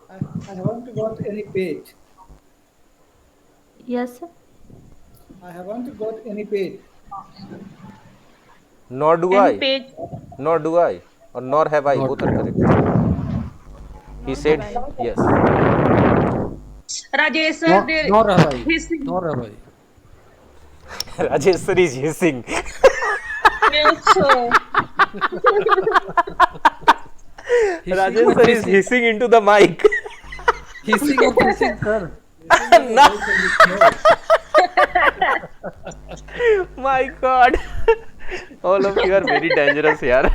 I haven't got any paid. Yes, sir. I haven't got any paid. Nor do Any I. page. Nor do I. Or nor have I. Not Both are correct. He said yes. Rajesh, sir, there. Nor have I. His, Nor have I. Rajesh sir is hissing. yes, sir. Rajesh sir is hissing into the mic. Hissing and hissing, sir. My God. All of you are very dangerous here.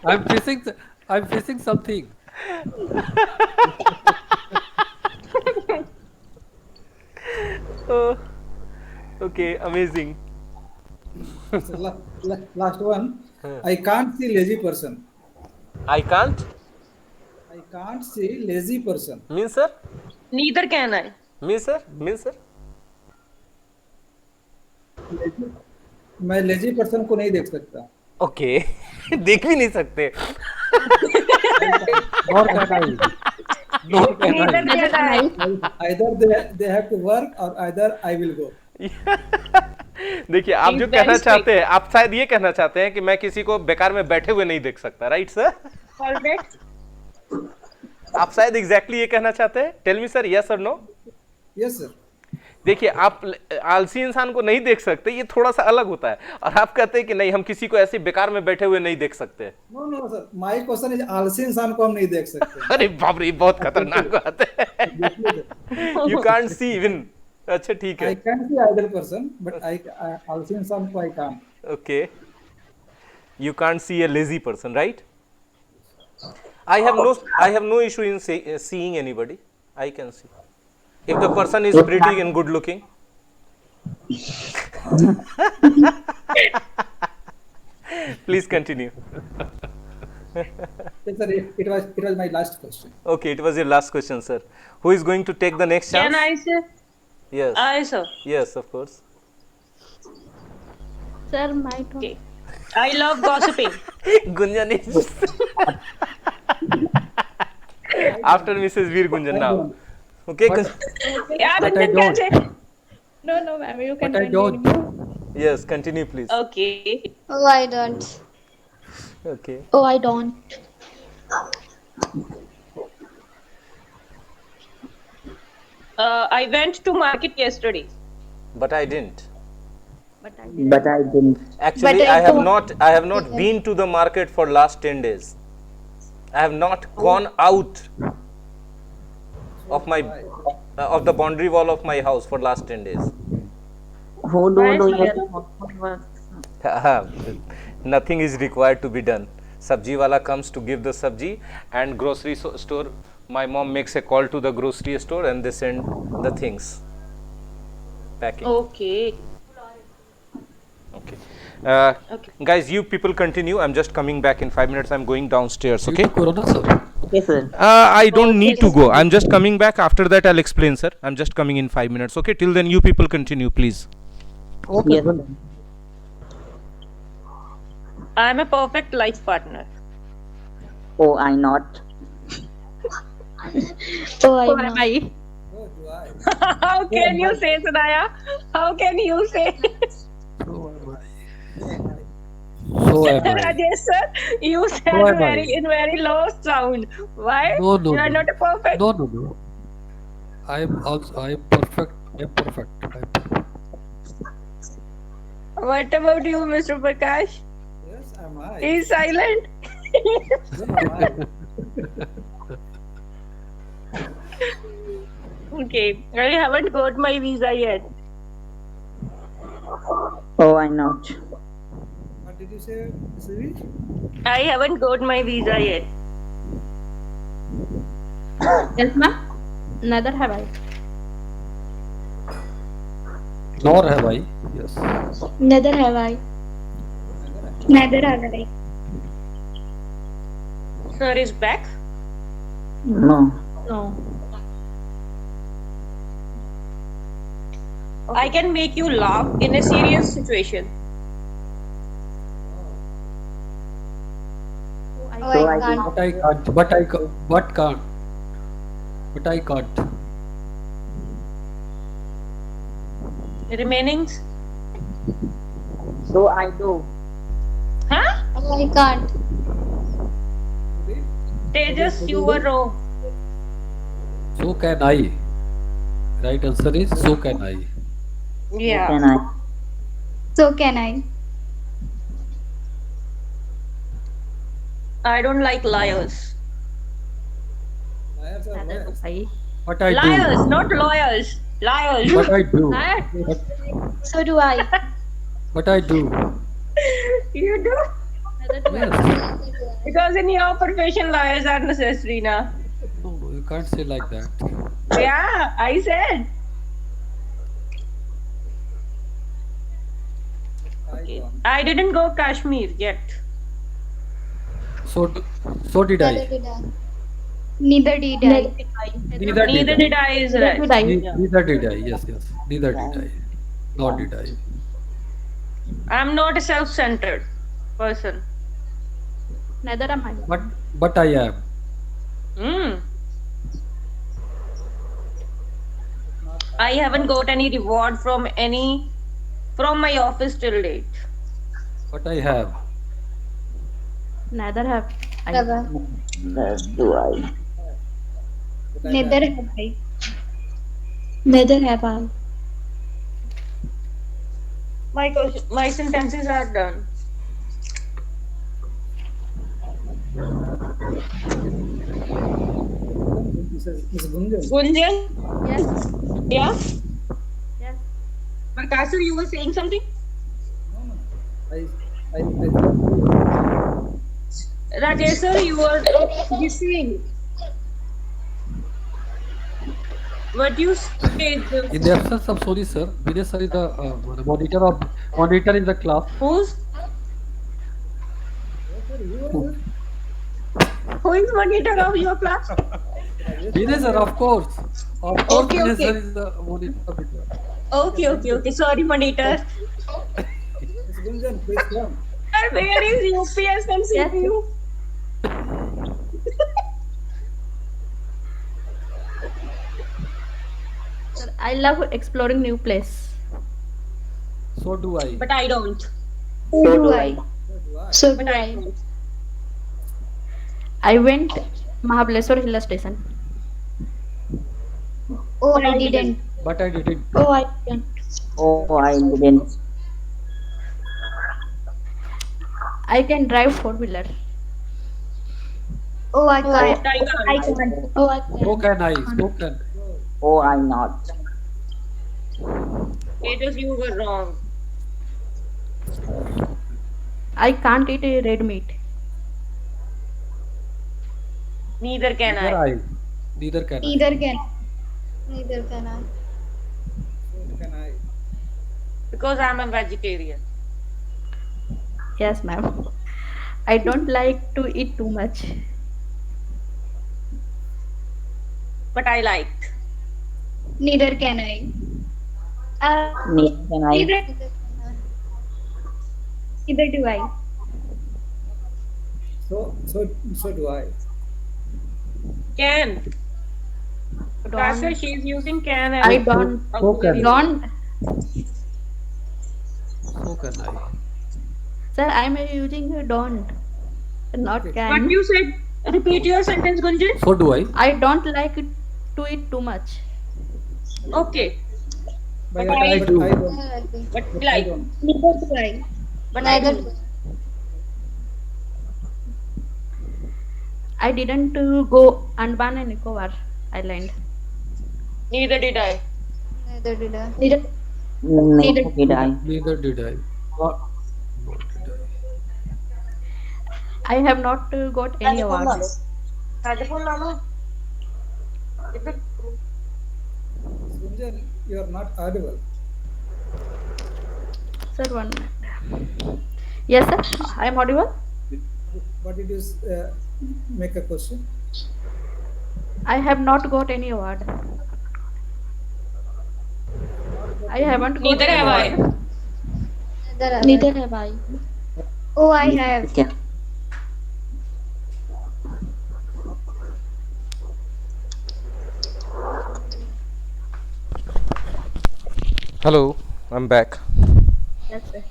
I'm facing something. Oh, okay, amazing. So last one. I can't see lazy person. I can't. I can't see lazy person. Means sir? Neither can I. Means sir? Means sir? मैं lazy person को नहीं देख सकता. Okay देख भी नहीं सकते. Nor can I. Nor can I. Neither can I. Either they have to work or either I will go. देखिए आप He's जो very कहना strict. चाहते हैं, आप शायद ये कहना चाहते हैं कि मैं किसी को बेकार में बैठे हुए नहीं देख सकता, राइट सर? Perfect. आप शायद एग्जैक्टली ये कहना चाहते हैं. टेल मी सर, यस और नो? Yes sir. देखिए आप आलसी इंसान को नहीं देख सकते, ये थोड़ा सा अलग होता है. और आप कहते हैं कि नहीं, हम किसी को ऐसे बेकार में बैठे हुए नहीं देख सकते. No no sir. My question is आलसी इंसान को हम नहीं देख सकते. अरे बाप रे, बहुत खतरनाक बात है. देखिए sir. You can't see even. अच्छा ठीक I है. can see either person, but I आलसी इंसान को I can't. Okay. You can't see a lazy person, right? I have no issue in seeing anybody. I can see. If the person is pretty and good looking. Please continue. Yes sir. It was my last question. Okay, it was your last question, sir. Who is going to take the next chance? Can I say? Yes. I sir. Yes, of course. Sir, my turn. Okay. I love gossiping. Gunjan is after Mrs. Veer Gunjan now. Okay. Yeah, But but I then don't. can say. No, no, ma'am. You can But I continue. don't. Yes, continue please. Okay. Oh, I don't. Okay. Oh, I don't. I went to market yesterday. But I didn't. But I didn't. But I didn't. Actually, But I I have not been to the market for last 10 days. I have not gone out of my of the boundary wall of my house for last 10 days. Who do Why, you sir? Nothing is required to be done. Sabji wala comes to give the sabji, and grocery store, my mom makes a call to the grocery store and they send the things. Packing. Okay. Okay. Okay. Guys, you people continue. I'm just coming back in 5 minutes. I'm going downstairs. Due Okay. to Corona, sir. Okay, sir. I don't need to go. I'm just coming back. After that, I'll explain, sir. I'm just coming in 5 minutes. Okay. Till then, you people continue, please. Okay, Yes. sir. I'm a perfect life partner. Oh, I not. Oh, I So know. am I. Oh, do I? How can you say, Sanaya? How can you say? So am I. So am I. Rajesh sir, you said So am I. very low sound. Why? No, no, You are no. not a perfect. No, no, no. I'm perfect. I'm perfect. I'm perfect. What about you, Mr. Prakash? Yes, am I? He's silent. Yes, am I? Okay, I haven't got my visa yet. Oh, I not. What did you say, Sivi? I haven't got my visa yet. Yes, ma'am. Neither have I. Nor have I. Yes. Neither have I. Neither have I. Sir is back. No. No. I can make you laugh in a serious situation. Oh, So I I can't. But I can't. But can't. But I can't. Remainings? So I do. Huh? Oh, I can't. Tejas, you were wrong. So can I. Right answer is so can I. Yeah. Can I? So can I. I don't like liars. Liars are Neither liars. do I. But I Liars, do. not lawyers. Liars. But I do. Liar. So do I. But I do. You do? Neither do I. Yes. Because in your profession, liars are necessary now. No, no, you can't say like that. Yeah, I said. I don't. I didn't go Kashmir yet. So, so did Neither I. did I. Neither did I. Neither Neither did I, is Neither right. did I. Neither did I. Yes, yes. Neither did I. Nor did I. I'm not a self-centered person. Neither am I. But I am. Hmm. I haven't got any reward from my office till date. But I have. Neither have I. Never. Do I? But I Neither have. have I. Neither have I. My sentences are done. Miss Gunjan. Gunjan, Yes. yeah. Yes. Prakash sir, you were saying something? No. I thought Rajesh sir, you were saying what you said. In the absence of sorry, sir, Vinay sir is the monitor in the class. Who is monitor of your class? Vinay sir, of course. Of course, Okay, Vinay okay. sir is the monitor of the class. Okay. Sorry, monitor. Miss Gunjan, please come. Sir, where is UPS and Yes. CPU? Sir, I love exploring new place. So do I. But I don't. So do I. So do I. So But do I I. don't. I went Mahabaleshwar Hill Station. Oh, But I I didn't. But I didn't. Oh, I didn't. Oh, I didn't. I can drive four-wheeler. Oh, I can't. But I can't. I can't. Oh, I can't. So can I. So can. Oh, I'm not. Rajesh, you were wrong. I can't eat red meat. Neither can Neither I. I. Neither can I. Neither can. Neither can I. So can I? Because I'm a vegetarian. Yes, ma'am. I don't like to eat too much. But I like. Neither can I. Neither can I. Neither. Neither do I. So do I. Can. Prakash sir, Don't. she's using can and I don't. So can I. Don't. So can I. Sir, I'm using don't, not What can. you said? Repeat your sentence, Gunjan. So do I. I don't like to eat too much. Okay. But But I I don't. But But I like. don't. Neither do I. But I Neither do. do I didn't go Andaman and Nicobar Island. Neither did I. Neither did I. Neither. Neither did I. Neither did I. Not did I. I have not got any award. Miss Gunjan, you are not audible. Sir, 1 minute. Yes, sir. I am audible. What did you make a question? I have not got any award. I haven't got Neither any have I. award. Neither have I. Oh, I have. Okay. Hello, I'm back. Yes, sir.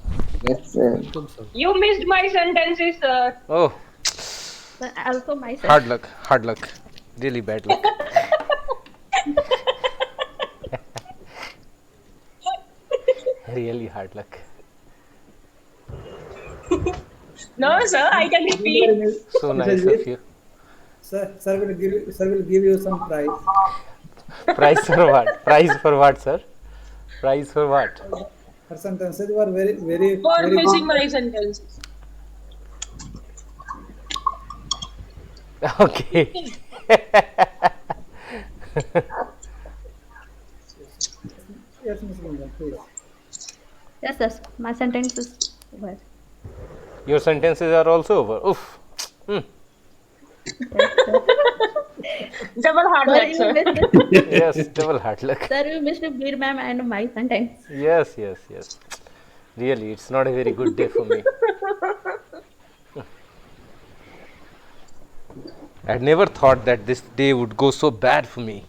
Yes, sir. Welcome, sir. You missed my sentences, sir. Oh, Sir, also myself. hard luck, really bad luck. Really hard luck. No, sir, I can repeat. So nice of you. Sir will give you some prize. Prize for what? Prize for what, sir? Prize for what? Her sentences were very For very missing good. my sentences. Okay. Yes, Miss Gunjan, please. Yes, sir. My sentence is over. Your sentences are also over. Oof. Double hard Sir, luck, you sir. missed, Yes, double hard luck. sir, you missed Beer ma'am and my sentence. Yes. Really, it's not a very good day for me. I had never thought that this day would go so bad for me.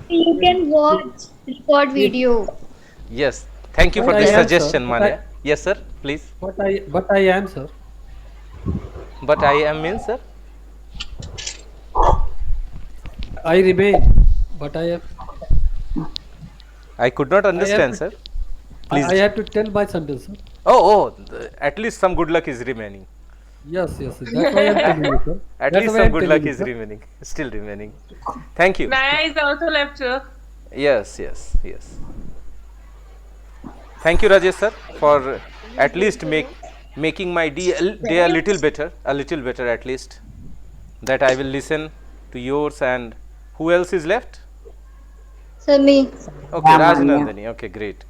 You can watch record video. Yes, thank you for But this I am, sir. suggestion, But I- Manya. Yes, sir, please. But I am, sir. But I am means, sir. I remain, but I am. I could not understand, to- sir. Please. I have to tell my sentence, sir. At least some good luck is remaining. Yes. That's why I'm telling you, sir. At That's least why some I'm good telling luck you, is sir. remaining, still remaining. Thank you. Naya is also left, sir. Yes. Thank you, Rajesh sir, for at least making my day a little better at least. That I will listen to yours, and who else is left? So me. Okay, Rajnandani. Okay, great.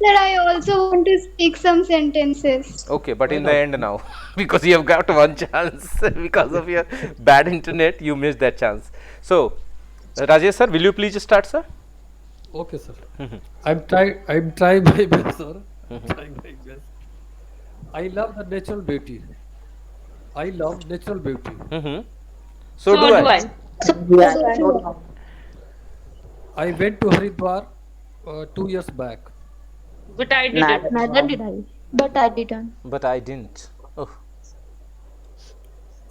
Sir, I also want to speak some sentences. Okay, but in the end now, because you have got one chance, because of your bad internet, you missed that chance. So, Rajesh sir, will you please start, sir? Okay, sir. I'm trying my best, sir. Trying my best. I love the natural beauty. I love natural beauty. So do I. Yeah. I went to Haridwar 2 years back. But I didn't. Neither did I. But I didn't. But I didn't. Oh,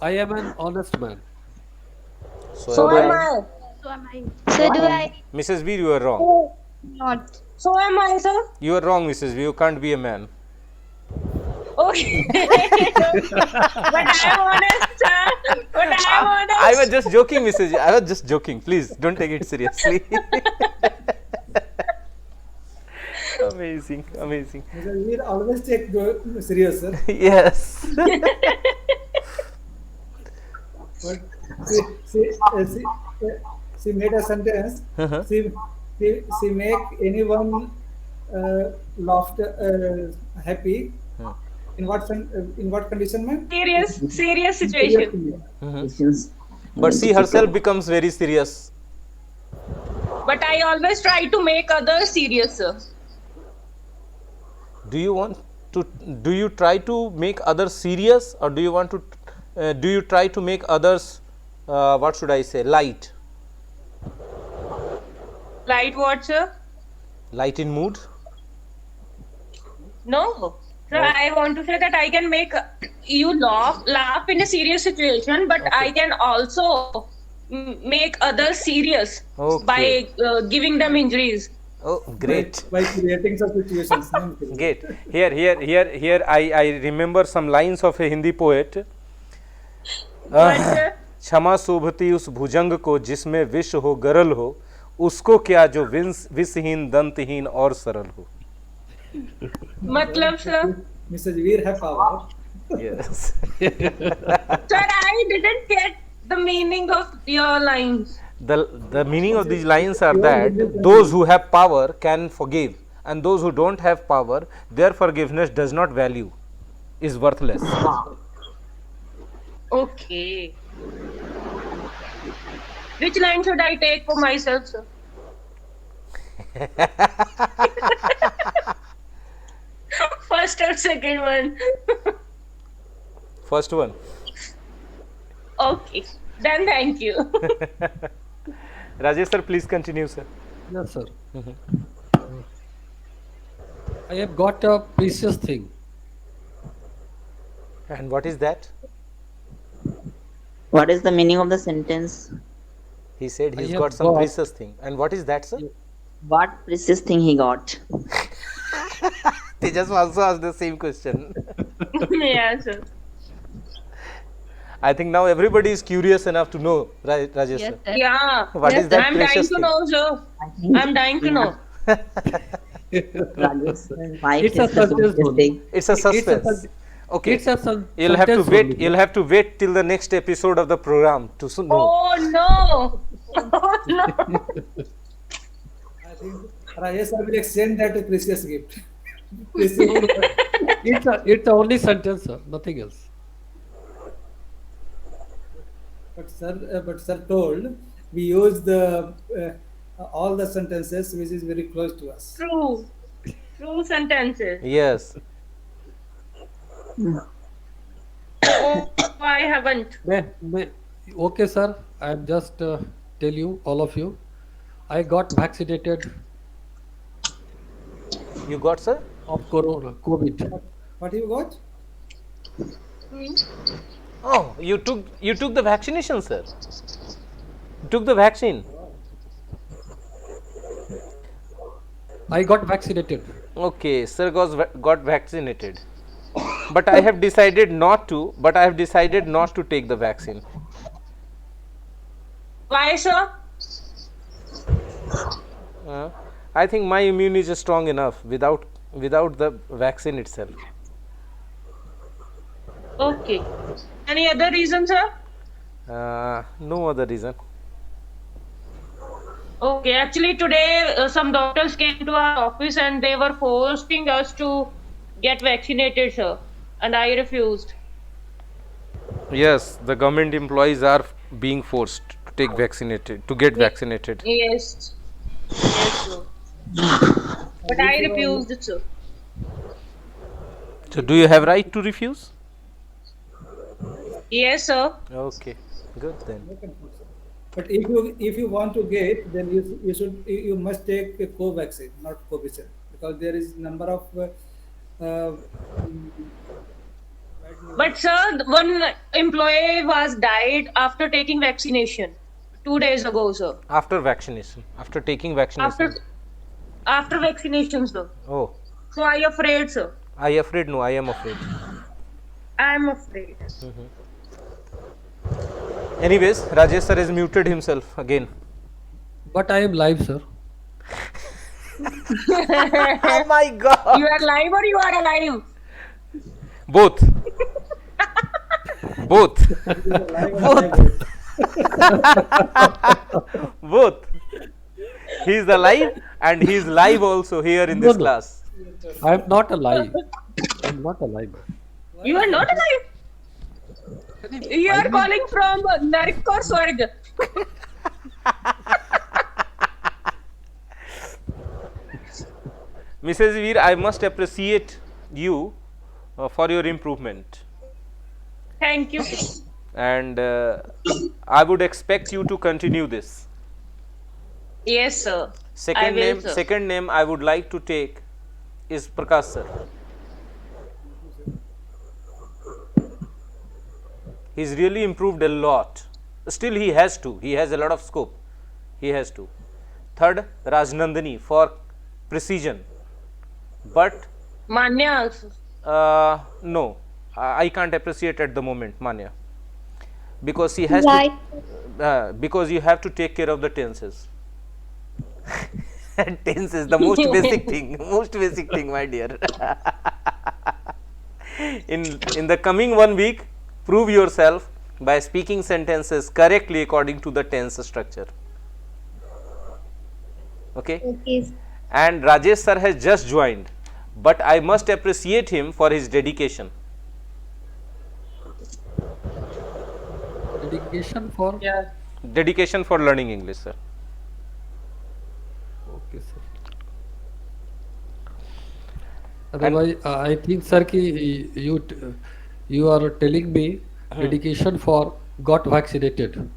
I am an honest man. so So am am I. I. So am I. So do I Mrs. Veer, you are wrong. not. So am I, sir. You are wrong, Mrs. Veer. You can't be a man. Okay. But I'm honest, sir. But I'm honest. I was just joking, Mrs. Veer. I was just joking. Please don't take it seriously. Amazing. We'll always take the serious, sir. Yes. But she made a sentence. She make anyone laughed happy. In what condition, ma'am? Serious situation. But she herself becomes very serious. But I always try to make others serious, sir. Do you try to make others serious, or do you try to make others what should I say, light What, sir? light in mood? No. Sir, I want to say that I can make you laugh in a serious situation, but I can also make others serious by giving them injuries. Oh, great. By creating some situations. ma'am. Great. Here I remember some lines of a Hindi poet. But, sir, क्षमा शोभती उस भुजंग को जिसमें विष हो गरल हो, उसको क्या जो विषहीन दंतहीन और सरल हो. matlab, sir. Mrs. Veer have power. Yes. Sir, I didn't get the meaning of your lines. The meaning of these lines are that those who have power can forgive, and those who don't have power, their forgiveness does not value, is worthless. Okay. Which line should I take for myself, sir? First or second one? First one. Okay. Then thank you. Rajesh sir, please continue, sir. Yes, sir. I have got a precious thing. And what is that? What is the meaning of the sentence? He said he's I have got some got- precious thing. And what is that, sir? What precious thing he got? Tejas also asked the same question. Yeah, sir. I think now everybody is curious enough to know, right, Rajesh Yes, sir? sir. Yeah. What is that I'm dying precious to thing? know, sir. I think I'm dying to know. Rajesh' wife It's a is the suspense precious one. thing. It's a suspense. sus- Okay. It's a sen- You'll have to sentence wait. only. You'll have to wait till the next episode of the program to know. Oh no! Oh no! I think Rajesh sir will exchange that precious gift. Precious- It's the only sentence, sir. Nothing else. but sir told we use the all the sentences which is very close to us. True. True sentences. Yes. Oh, I haven't. Okay, sir. I'm just tell you, all of you, I got vaccinated You got, sir? of corona, COVID. What you got? Oh, you took the vaccination, sir. You took the vaccine. I got vaccinated. Okay, sir got vaccinated. But I have decided not to. But I have decided not to take the vaccine. Why, sir? I think my immune is strong enough without the vaccine itself. Okay. Any other reason, sir? No other reason. Okay, actually today some doctors came to our office and they were forcing us to get vaccinated, sir. And I refused. Yes, the government employees are being forced to get vaccinated. Yes. Yes, sir. But I refused it, sir. So, do you have right to refuse? Yes, sir. Okay, good then. But if you want to get, then you must take a Covaxin, not Covishield, because there is number of But sir, one employee was died after taking vaccination 2 days ago, sir. After vaccination, after taking vaccination. After vaccination, sir. Oh, So I afraid, sir. I afraid? No, I am afraid. I am afraid. Anyways, Rajesh sir has muted himself again. But I am live, sir. Oh my God! You are live or you are alive? Both. Both. Both. He is alive and he is live also here in this class. I am not alive. I am not alive. You are not alive? You are calling from Nark or Swarg? Mrs. Veer, I must appreciate you for your improvement. Thank you, sir. And I would expect you to continue this. Yes, sir. I Second will, name, sir. second name I would like to take is Prakash sir. He's really improved a lot. Still he has to. He has a lot of scope. He has to. Third, Rajnandani for precision. But Manya also. no, I can't appreciate at the moment, Manya, because he has Why? to. Because you have to take care of the tenses. Tense is the most basic thing. Most basic thing, my dear. In the coming 1 week, prove yourself by speaking sentences correctly according to the tense structure. Okay. Okay. And Rajesh sir has just joined, but I must appreciate him for his dedication. Dedication for? Yeah. Dedication for learning English, sir. Okay, sir. Otherwise, I think, sir, ki you are telling me dedication for got vaccinated.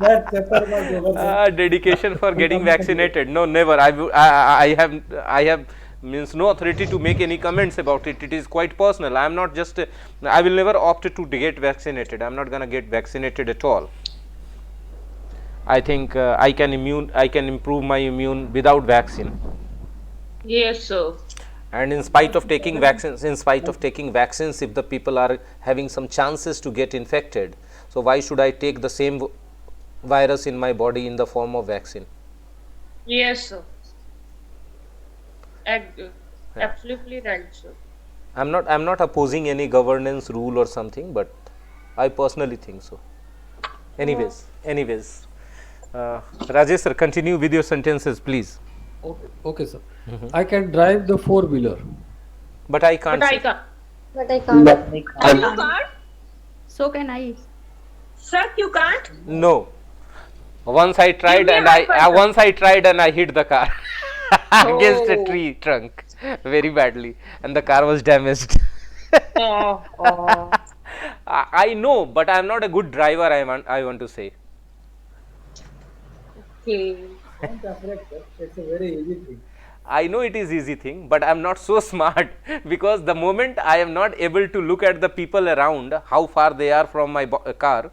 that chapter was over. Dedication for getting vaccinated. No, never. I have means no authority to make any comments about it. It is quite personal. I am not just. I will never opt to get vaccinated. I am not gonna get vaccinated at all. I think I can improve my immune without vaccine. Yes, sir. And in spite of taking vaccines, if the people are having some chances to get infected, so why should I take the same virus in my body in the form of vaccine? Yes, sir. Absolutely right, sir. I'm not opposing any governance rule or something, but I personally think so. Anyways, Rajesh sir, continue with your sentences, please. Okay, sir. I can drive the four-wheeler. But I can't. But I say. can't. But I can't. Oh, you can't? So can I. Sir, you can't? No, Once I tried me a and high five, sir. once I tried and I hit the car against a Oh. tree trunk very badly, and the car was damaged. Oh. I know, but I am not a good driver. I want to say. Okay. Don't afraid, sir. It's a very easy thing. I know it is easy thing, but I am not so smart because the moment I am not able to look at the people around, how far they are from my car,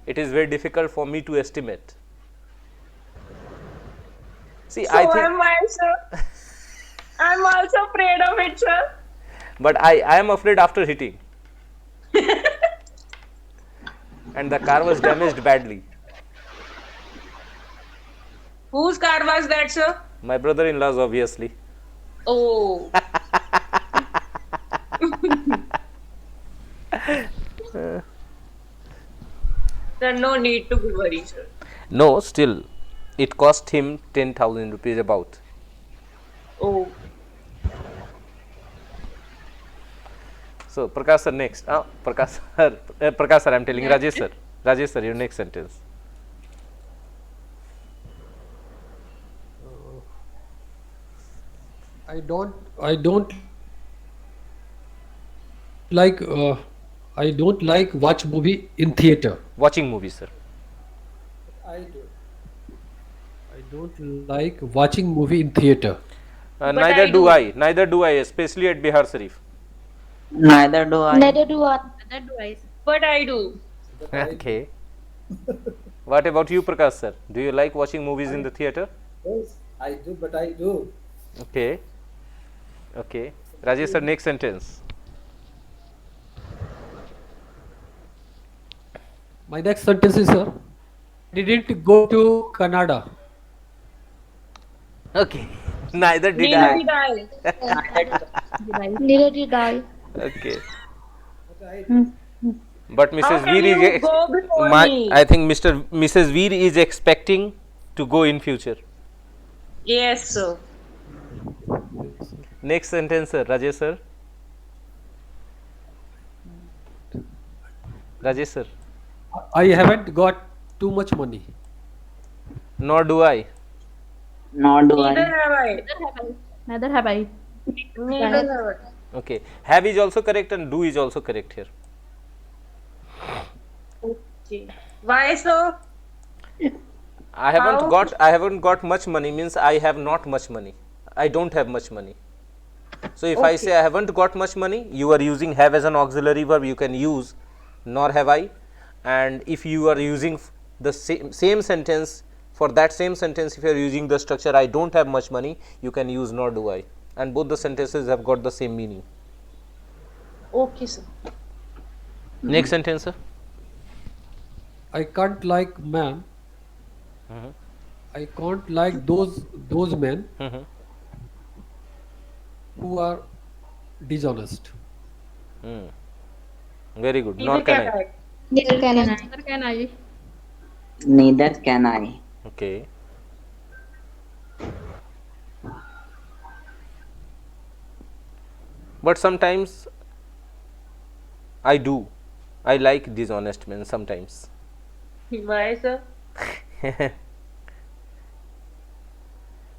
it is very difficult for me to estimate. See, So I think, am I, sir. I'm also afraid of it, sir. but I am afraid after hitting, and the car was damaged badly. Whose car was that, sir? My brother-in-law's, obviously. Oh. There's no need to be worried, sir. No, still, it cost him 10,000 rupees about. Oh. So, Prakash sir next. Prakash sir, I am telling Rajesh sir. Rajesh sir, your next sentence. I don't like I don't like watch movie in theater. Watching movies, sir. I do. I don't like watching movie in theater. Neither I do do. I. Neither do I, especially at Bihar Sharif. Neither do I. Neither do I. That do I. But I do. Okay. What about you, Prakash sir? Do you like watching movies in the theater? Yes, I do, but I do. Okay. Okay. Rajesh sir, next sentence. My next sentence is, sir, didn't go to Canada. Okay. Neither did Neither I. did I. Did I? Neither did I. Okay. But I do. But How Mrs. can Veer you is go before me? I think Mrs. Veer is expecting to go in future. Yes, sir. Next sentence, sir. Rajesh sir. Rajesh sir. I haven't got too much money. Nor do I. Nor do Neither I. have I. Neither have I. Neither have I. Okay. Have is also correct and do is also correct here. Okay. Why so? I haven't How? got much money means I have not much money. I don't have much money. So if I say I haven't got much money, you are using have as an auxiliary verb, you can use nor have I. And if you are using the same sentence, for that same sentence, if you are using the structure I don't have much money, you can use nor do I. And both the sentences have got the same meaning. Okay, sir. Next sentence, sir. I can't like man. I can't like those men who are dishonest. Very good. Neither Nor can can I. I. Neither can I. Neither can I. Neither can I. Okay. But sometimes I do. I like dishonest men sometimes. Why, sir?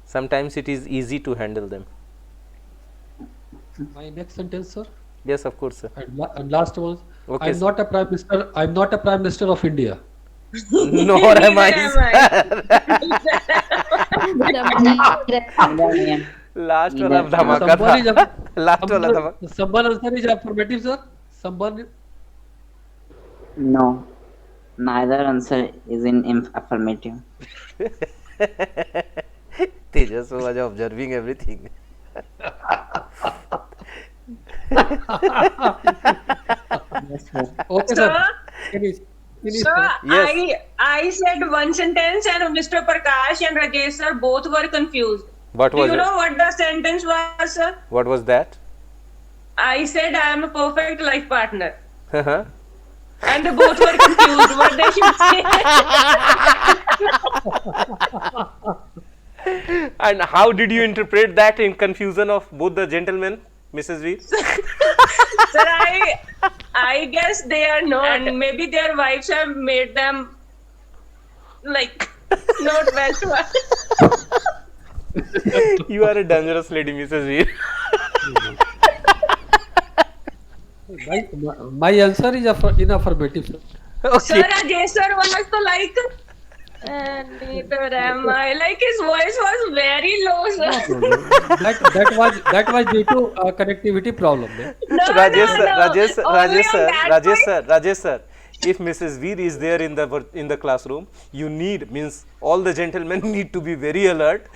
Sometimes it is easy to handle them. My next sentence, sir, Yes, of course, sir. and last one. Okay, I'm sir. not a prime minister. I'm not a prime minister of India. Nor am I. Neither am Neither am. Last Neither. वाला धमाका Someone is था. Last वाला धमाका. someone answer is affirmative, sir. Someone. No. Neither answer is in affirmative. Tejas was observing everything. Yes, sir. Okay, Sir? sir. Finish. Finish, Sir, sir. Yes. I said one sentence and Mr. Prakash and Rajesh sir both were confused. What Do was you it? know what the sentence was, sir? What was that? I said I am a perfect life partner. Uh-huh. And they both were confused what they should say. And how did you interpret that in confusion of both the gentlemen, Mrs. V? Sir, I guess they are not, and maybe their wives have made them like best one. You are a dangerous lady, Mrs. Veer. My answer is in affirmative, sir. Sir, Rajesh sir was also like, and neither am I. Like his voice was very low, sir. That was due to connectivity problem. Yeah. No, Rajesh sir, no, no. Rajesh sir, Only Rajesh on sir, that Rajesh point. sir, Rajesh sir. If Mrs. Veer is there in the classroom, you need means all the gentlemen need to be very alert.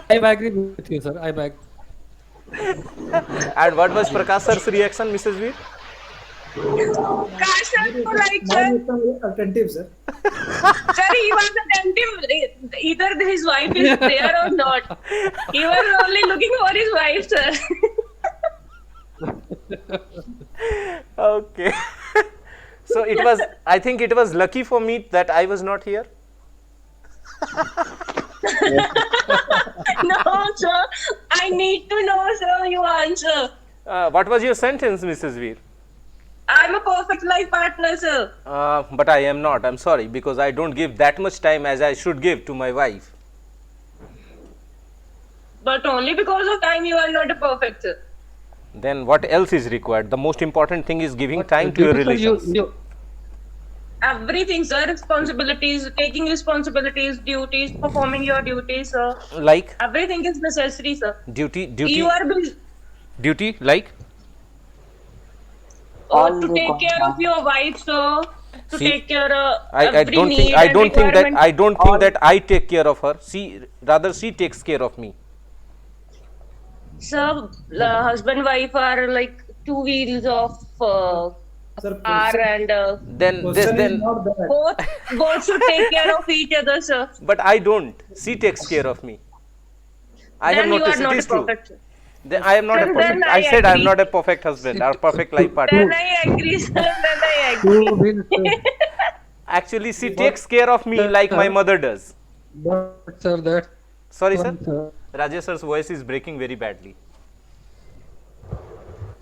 I agree with you, sir. I agree. And what was Prakash sir's reaction, Mrs. Veer? Gosh, sir, like, Mine sir, is attentive, sir. sir, he was attentive. Either his wife is there or not. He was only looking for his wife, sir. Okay. So it was, I think it was lucky for me that I was not here. No, sir. I need to know, sir, your answer. What was your sentence, Mrs. Veer? I'm a perfect life partner, sir. But I am not, I'm sorry, because I don't give that much time as I should give to my wife. But only because of time you are not a perfect, sir. Then what else is required? The most important thing is giving time to your Sir, relations. Everything, sir. Responsibilities, taking responsibilities, duties, performing your duties, sir. Like Everything is necessary, sir. duty, You are busy like to take care of your wife, sir. To See, take care of I every don't need think I and don't think that requirement. I take care of her. Rather she takes care of me. Sir, husband wife are like two wheels of Sir, car, and question is not that. both should take care of each other, sir. But I don't. She takes care of me. I have Then you noticed are not it a is true. perfect, sir. Then I am not a Then perfect. I I said I am agree. not a perfect husband or perfect life partner. Then I agree, sir. Then I agree. two wheels, Actually, she takes care of me like my mother does. but sir, that Sorry, sir. sir. Rajesh sir's voice is breaking very badly.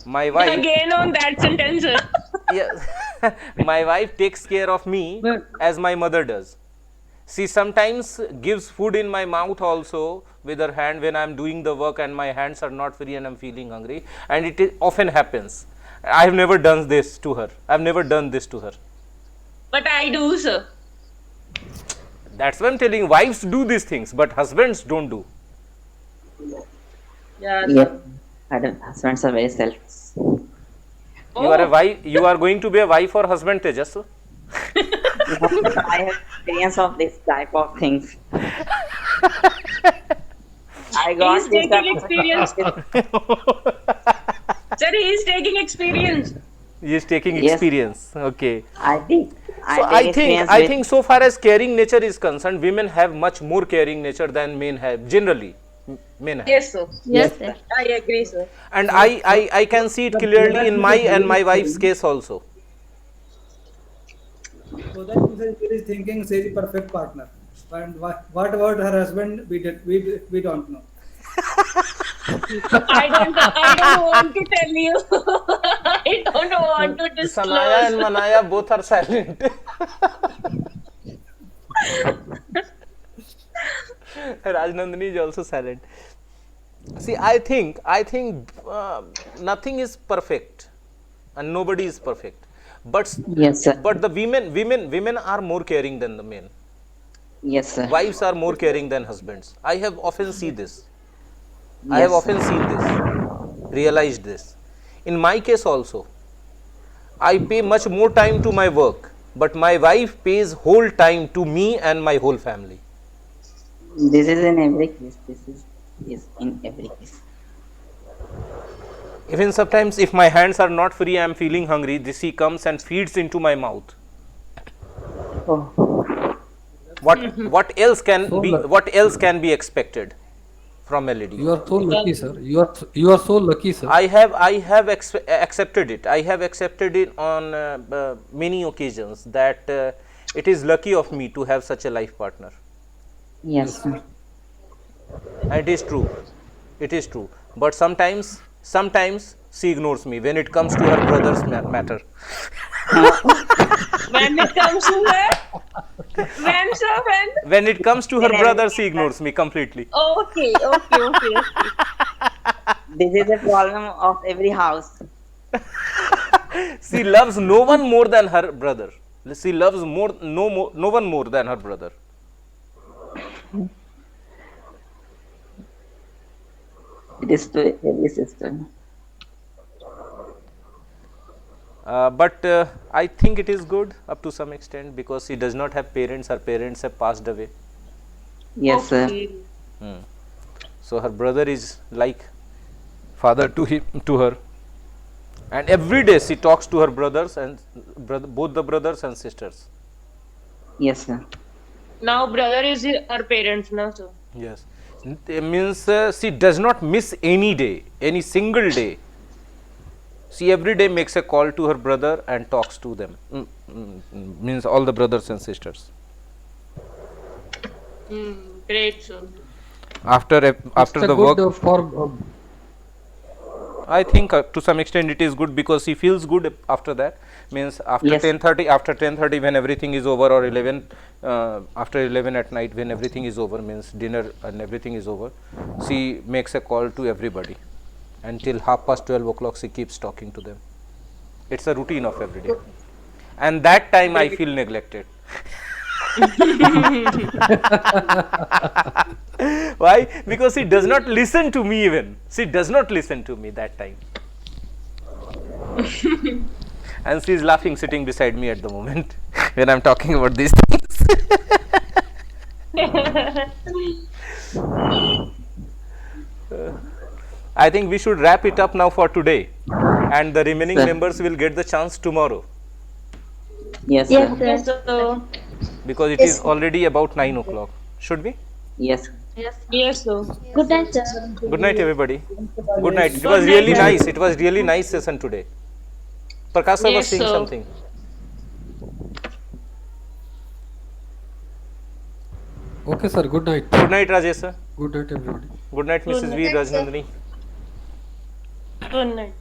My wife, Again on that sentence, sir. yes, my wife takes care of me as my mother does. She sometimes gives food in my mouth also with her hand when I am doing the work and my hands are not free and I am feeling hungry, and often happens. I have never done this to her. I have never done this to her. But I do, sir. That's why I am telling wives do these things, but husbands don't do. Yeah. Yeah. Husbands are very selfish. You are a wife. You are going to be a wife or husband, Tejas? I have experience of this type of things. I got He's this taking type of experience. Sir, he is taking experience. He is taking Yes. experience. Okay. I think So I think so far as caring nature is concerned, women have much more caring nature than men have. Generally, men have. Yes, sir. Yes, sir. I agree, sir. And I can see it clearly in my and my wife's case also. So that Mrs. Veer is thinking she is a perfect partner. And what about her husband? We don't know. I don't want to tell you. I don't want to Sanaya and disclose. Manaya both are silent. Rajnandini is also silent. See, I think nothing is perfect, and nobody is perfect. But Yes, sir. but the women are more caring than the men. Yes, sir. Wives are more caring than husbands. I have often seen this. I Yes, have often seen this, realized this. In my case also, I pay much more time to my work, but my wife pays whole time to me and my whole family. This is in every case. This is in every case. Even sometimes if my hands are not free, I am feeling hungry, she comes and feeds into my mouth. Oh, What else can be expected from a lady? You are so lucky, sir. You are so lucky, sir. I have accepted it. I have accepted it on many occasions that it is lucky of me to have such a life partner. yes, sir. And it is true. It is true. But sometimes she ignores me when it comes to her brother's matter. When it comes to her, When, sir, when? When it comes to her brother, she ignores me completely. Okay, okay, okay, okay. This is a problem of every house. She loves no one more than her brother. She loves no one more than her brother. It is to every sister. But I think it is good up to some extent because she does not have parents. Her parents have passed away. Yes, sir. Okay. So her brother is like father to her, and every day she talks to her brothers and both the brothers and sisters. Yes, sir. Now brother is her parents now, sir. Yes, it means she does not miss any day, any single day. She every day makes a call to her brother and talks to them. Means all the brothers and sisters. Great, sir. After It's a the good work, for I think to some extent it is good because she feels good after that. Means after Yes. 10:30, after 10:30 when everything is over, or 11, after 11 at night when everything is over, means dinner and everything is over, she makes a call to everybody. Until 12:30 o'clock she keeps talking to them. It's a routine of every day. And that time I feel neglected. Why? Because she does not listen to me even. She does not listen to me that time. And she is laughing sitting beside me at the moment when I am talking about these things. I think we should wrap it up now for today, and the remaining Sir. members will get the chance tomorrow Yes, sir. Yes, Yes, sir. sir. because it is already about 9 o'clock. Should we? Yes. Yes, sir. Good night, sir. Good night, everybody. Good night. It was really nice. It was really nice session today. Prakash sir was Yes, saying sir. something. Okay, sir. Good night. Good night, Rajesh sir. Good night, everybody. Good night, Mrs. V. Rajnandani. Good night.